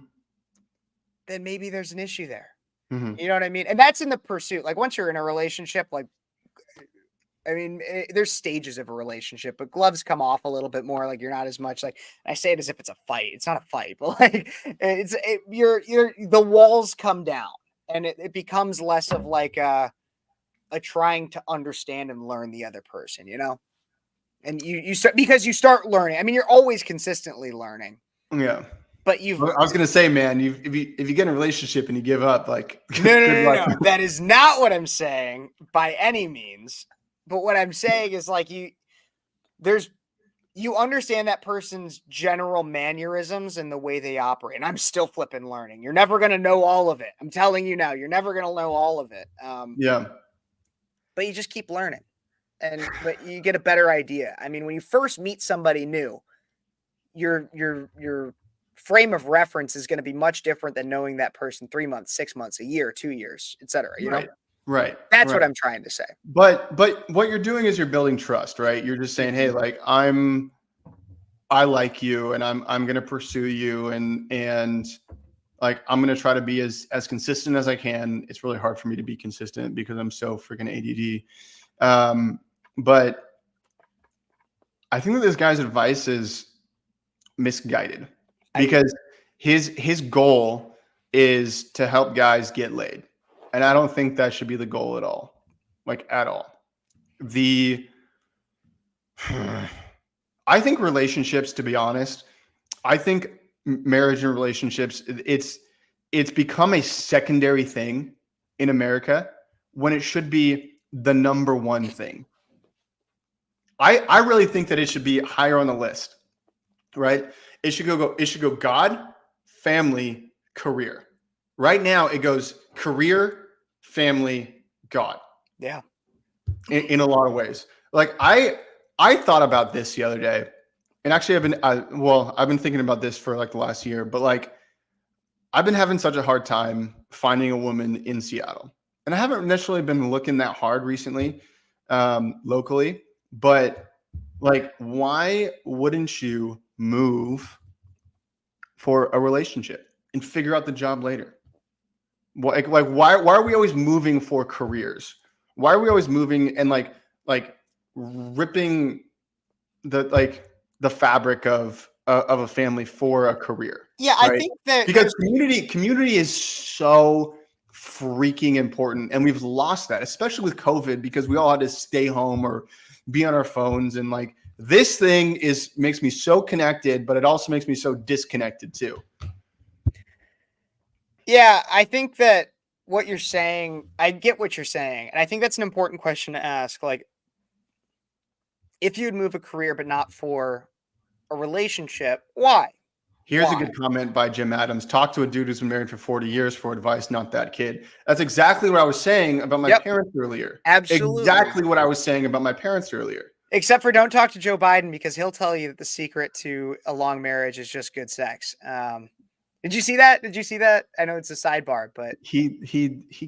Then maybe there's an issue there. Mm-hmm. You know what I mean? And that's in the pursuit. Like, once you're in a relationship, like, I mean, there's stages of a relationship, but gloves come off a little bit more. Like, you're not as much, like, I say it as if it's a fight. It's not a fight, but like, the walls come down. And it becomes less of like a trying to understand and learn the other person, and you start, because you start learning. I mean, you're always consistently learning. Yeah. But I was going to say, man, if you get in a relationship and you give up, like, no, that is not what I'm saying by any means. But what I'm saying is, like, you understand that person's general mannerisms and the way they operate. And I'm still flipping learning. You're never going to know all of it. I'm telling you now, you're never going to know all of it. Yeah. But you just keep learning, but you get a better idea. I mean, when you first meet somebody new, your frame of reference is going to be much different than knowing that person 3 months, 6 months, a year, 2 years, etc. You know, Right. That's what I'm trying to say. But what you're doing is you're building trust, right? You're just saying, hey, like I like you, and I'm going to pursue you, and like I'm going to try to be as consistent as I can. It's really hard for me to be consistent because I'm so freaking ADD. But I think that this guy's advice is misguided because his goal is to help guys get laid. And I don't think that should be the goal at all. Like at all. I think relationships, to be honest, I think marriage and relationships, it's become a secondary thing in America when it should be the number one thing. I really think that it should be higher on the list, right? It should go God, family, career. Right now it goes career, family, God. Yeah. In a lot of ways. Like I thought about this the other day, and actually I've been thinking about this for like the last year, but like I've been having such a hard time finding a woman in Seattle, and I haven't necessarily been looking that hard recently, locally, but like, why wouldn't you move for a relationship and figure out the job later? Like why are we always moving for careers? Why are we always moving and like ripping the fabric of a family for a career? Yeah, right? I think that Because community is so freaking important, and we've lost that, especially with COVID, because we all had to stay home or be on our phones, and like this thing makes me so connected, but it also makes me so disconnected too. Yeah, I think that what you're saying, I get what you're saying. And I think that's an important question to ask. Like, if you'd move a career but not for a relationship, why? Here's Why? a good comment by Jim Adams. Talk to a dude who's been married for 40 years for advice, not that kid. That's exactly what I was saying about my parents earlier. Absolutely. Exactly what I was saying about my parents earlier. Except for don't talk to Joe Biden, because he'll tell you that the secret to a long marriage is just good sex. Did you see that? I know it's a sidebar, but he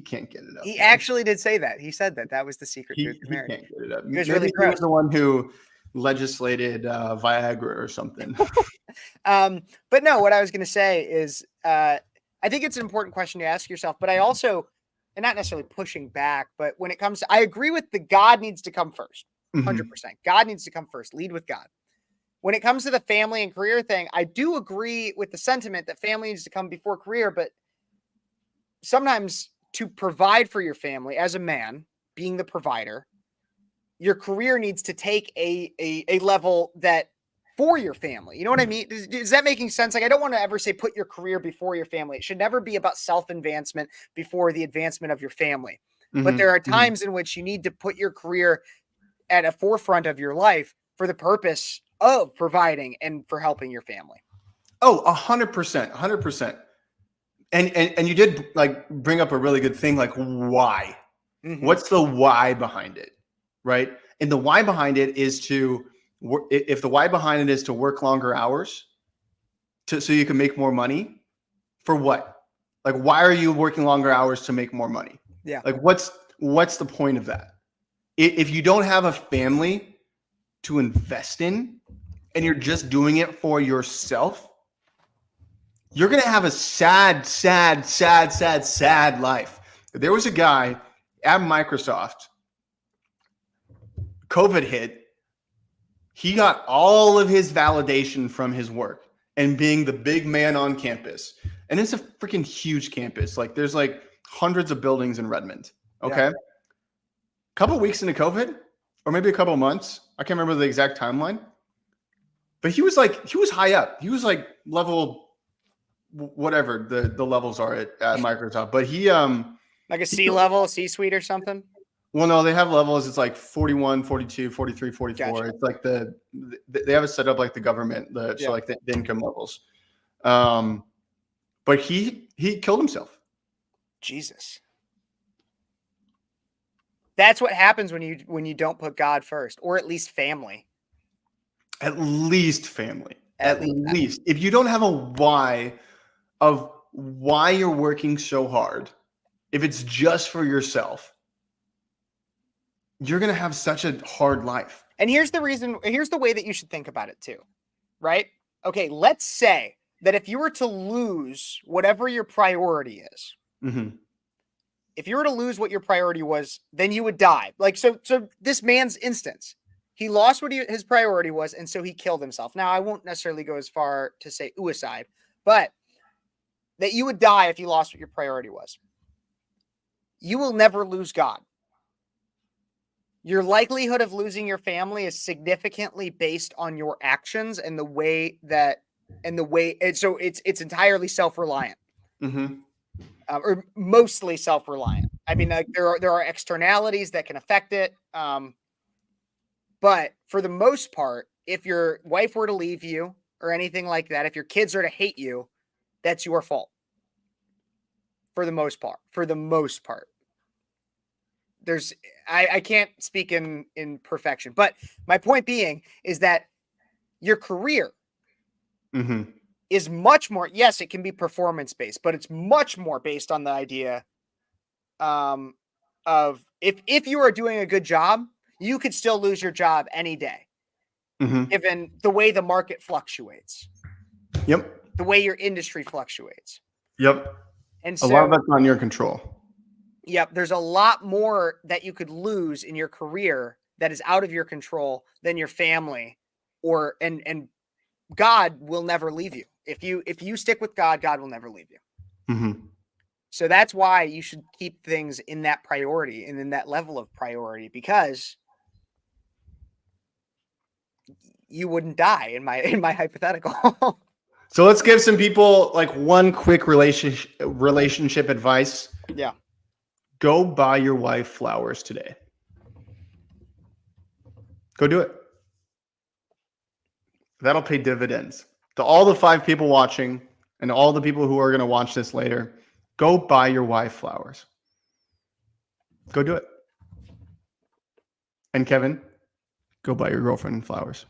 can't get it up. He actually did say that. He said that was the secret to the marriage. He can't get it up. He was Maybe really he was the one who legislated Viagra or something. But no, what I was going to say is I think it's an important question to ask yourself, but I also, and not necessarily pushing back, but when it comes to, I agree with the God needs to come first. 100%. God needs to come first. Lead with God. When it comes to the family and career thing, I do agree with the sentiment that family needs to come before career, but sometimes to provide for your family as a man, being the provider, your career needs to take a level that for your family. You know what I mean? Is that making sense? Like, I don't want to ever say put your career before your family. It should never be about self-advancement before the advancement of your family. But there are times in which you need to put your career at a forefront of your life for the purpose of providing and for helping your family. Oh, 100%. And you did like bring up a really good thing, like why? What's the why behind it? Right. And the why behind it is if the why behind it is to work longer hours so you can make more money, for what? Like, why are you working longer hours to make more money? Yeah. Like, what's the point of that? If you don't have a family to invest in and you're just doing it for yourself, you're going to have a sad life. There was a guy at Microsoft, COVID hit. He got all of his validation from his work and being the big man on campus. And it's a freaking huge campus. Like, there's like hundreds of buildings in Redmond. Okay. Yeah. Couple weeks into COVID, or maybe a couple of months. I can't remember the exact timeline. But he was high up. He was like level, whatever the levels are at Microsoft. But he like a C-level, C-suite or something. Well, no, they have levels. It's like 41, 42, 43, 44. Gotcha. It's like they have it set up like the government, Yeah. so like the income levels. But he killed himself. Jesus. That's what happens when you don't put God first, or at least family. At least family. At At least. If you don't have a why of why you're working so hard, if it's just for yourself, you're going to have such a hard life. And here's the way that you should think about it too, right? Okay, let's say that if you were to lose whatever your priority is, Mm-hmm. if you were to lose what your priority was, then you would die. Like, so this man's instance, he lost what his priority was, and so he killed himself. Now, I won't necessarily go as far to say suicide, but that you would die if you lost what your priority was. You will never lose God. Your likelihood of losing your family is significantly based on your actions and so it's entirely self-reliant. Mm-hmm. Or mostly self-reliant. I mean, like, there are externalities that can affect it. But for the most part, if your wife were to leave you or anything like that, if your kids are to hate you, that's your fault. For the most part. I can't speak in perfection, but my point being is that your career Mm-hmm. is much more, yes, it can be performance based, but it's much more based on the idea of if you are doing a good job, you could still lose your job any day, Mm-hmm. given the way the market fluctuates, Yep. the way your industry fluctuates. Yep. And A so, lot of that's on your control. yep, there's a lot more that you could lose in your career that is out of your control than your family, and God will never leave you. If you stick with God, God will never leave you. Mm-hmm. So that's why you should keep things in that priority and in that level of priority, because you wouldn't die in my hypothetical. So let's give some people like one quick relationship advice. Yeah. Go buy your wife flowers today. Go do it. That'll pay dividends. To all the 5 people watching and all the people who are going to watch this later, go buy your wife flowers. Go do it. And Kevin, go buy your girlfriend flowers.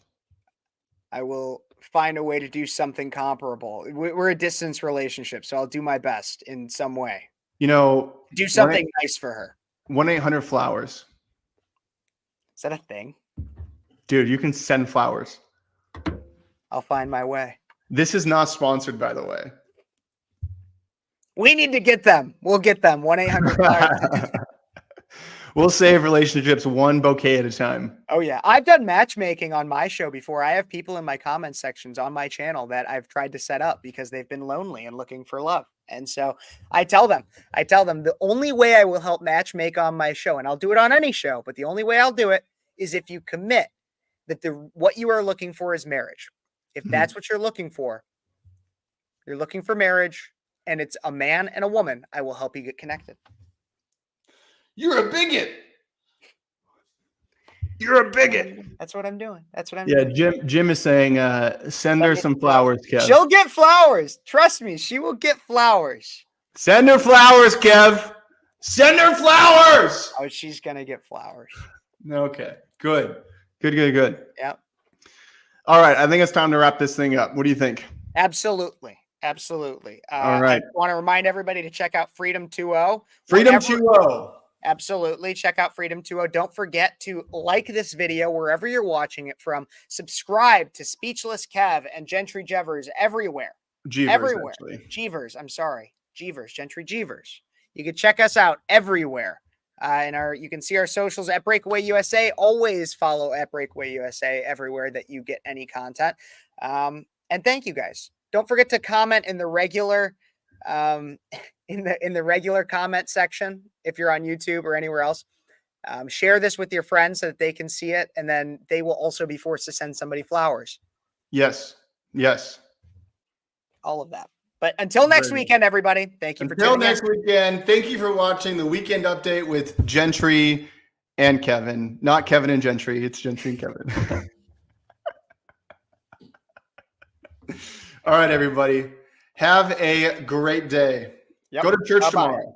I will find a way to do something comparable. We're a distance relationship, so I'll do my best in some way. You know, Do something nice for her. 1-800-Flowers. Is that a thing? Dude, you can send flowers. I'll find my way. This is not sponsored, by the way. We need to get them. We'll get them. 1-800-Flowers. We'll save relationships one bouquet at a time. Oh yeah. I've done matchmaking on my show before. I have people in my comment sections on my channel that I've tried to set up because they've been lonely and looking for love. And so I tell them the only way I will help matchmake on my show, and I'll do it on any show, but the only way I'll do it is if you commit that what you are looking for is marriage. If that's what you're looking for marriage, and it's a man and a woman, I will help you get connected. You're a bigot. You're a bigot. That's what I'm doing. Yeah, Jim is saying, send her some flowers, Kev. She'll get flowers. Trust me, she will get flowers. Send her flowers, Kev. Send her flowers. Oh, she's gonna get flowers. Okay, good. Yep. All right, I think it's time to wrap this thing up. What do you think? Absolutely. All right. I want to remind everybody to check out Freedom 2.0. Freedom 2.0. Absolutely. Check out Freedom 2.0. Don't forget to like this video wherever you're watching it from. Subscribe to Speechless Kev and Gentry Jevers everywhere. Everywhere. Actually. Jeevers. I'm sorry. Jeevers. Gentry Jeevers. You can check us out everywhere. You can see our socials at Breakaway USA. Always follow at Breakaway USA everywhere that you get any content. And thank you guys. Don't forget to comment in the regular in the regular comment section if you're on YouTube or anywhere else. Share this with your friends so that they can see it, and then they will also be forced to send somebody flowers. Yes. All of that. But until next weekend, everybody, thank you for tuning in. Until next weekend, thank you for watching the Weekend Update with Gentry and Kevin. Not Kevin and Gentry. It's Gentry and Kevin. All right, everybody. Have a great day. Yep. Go to church Bye-bye. tomorrow.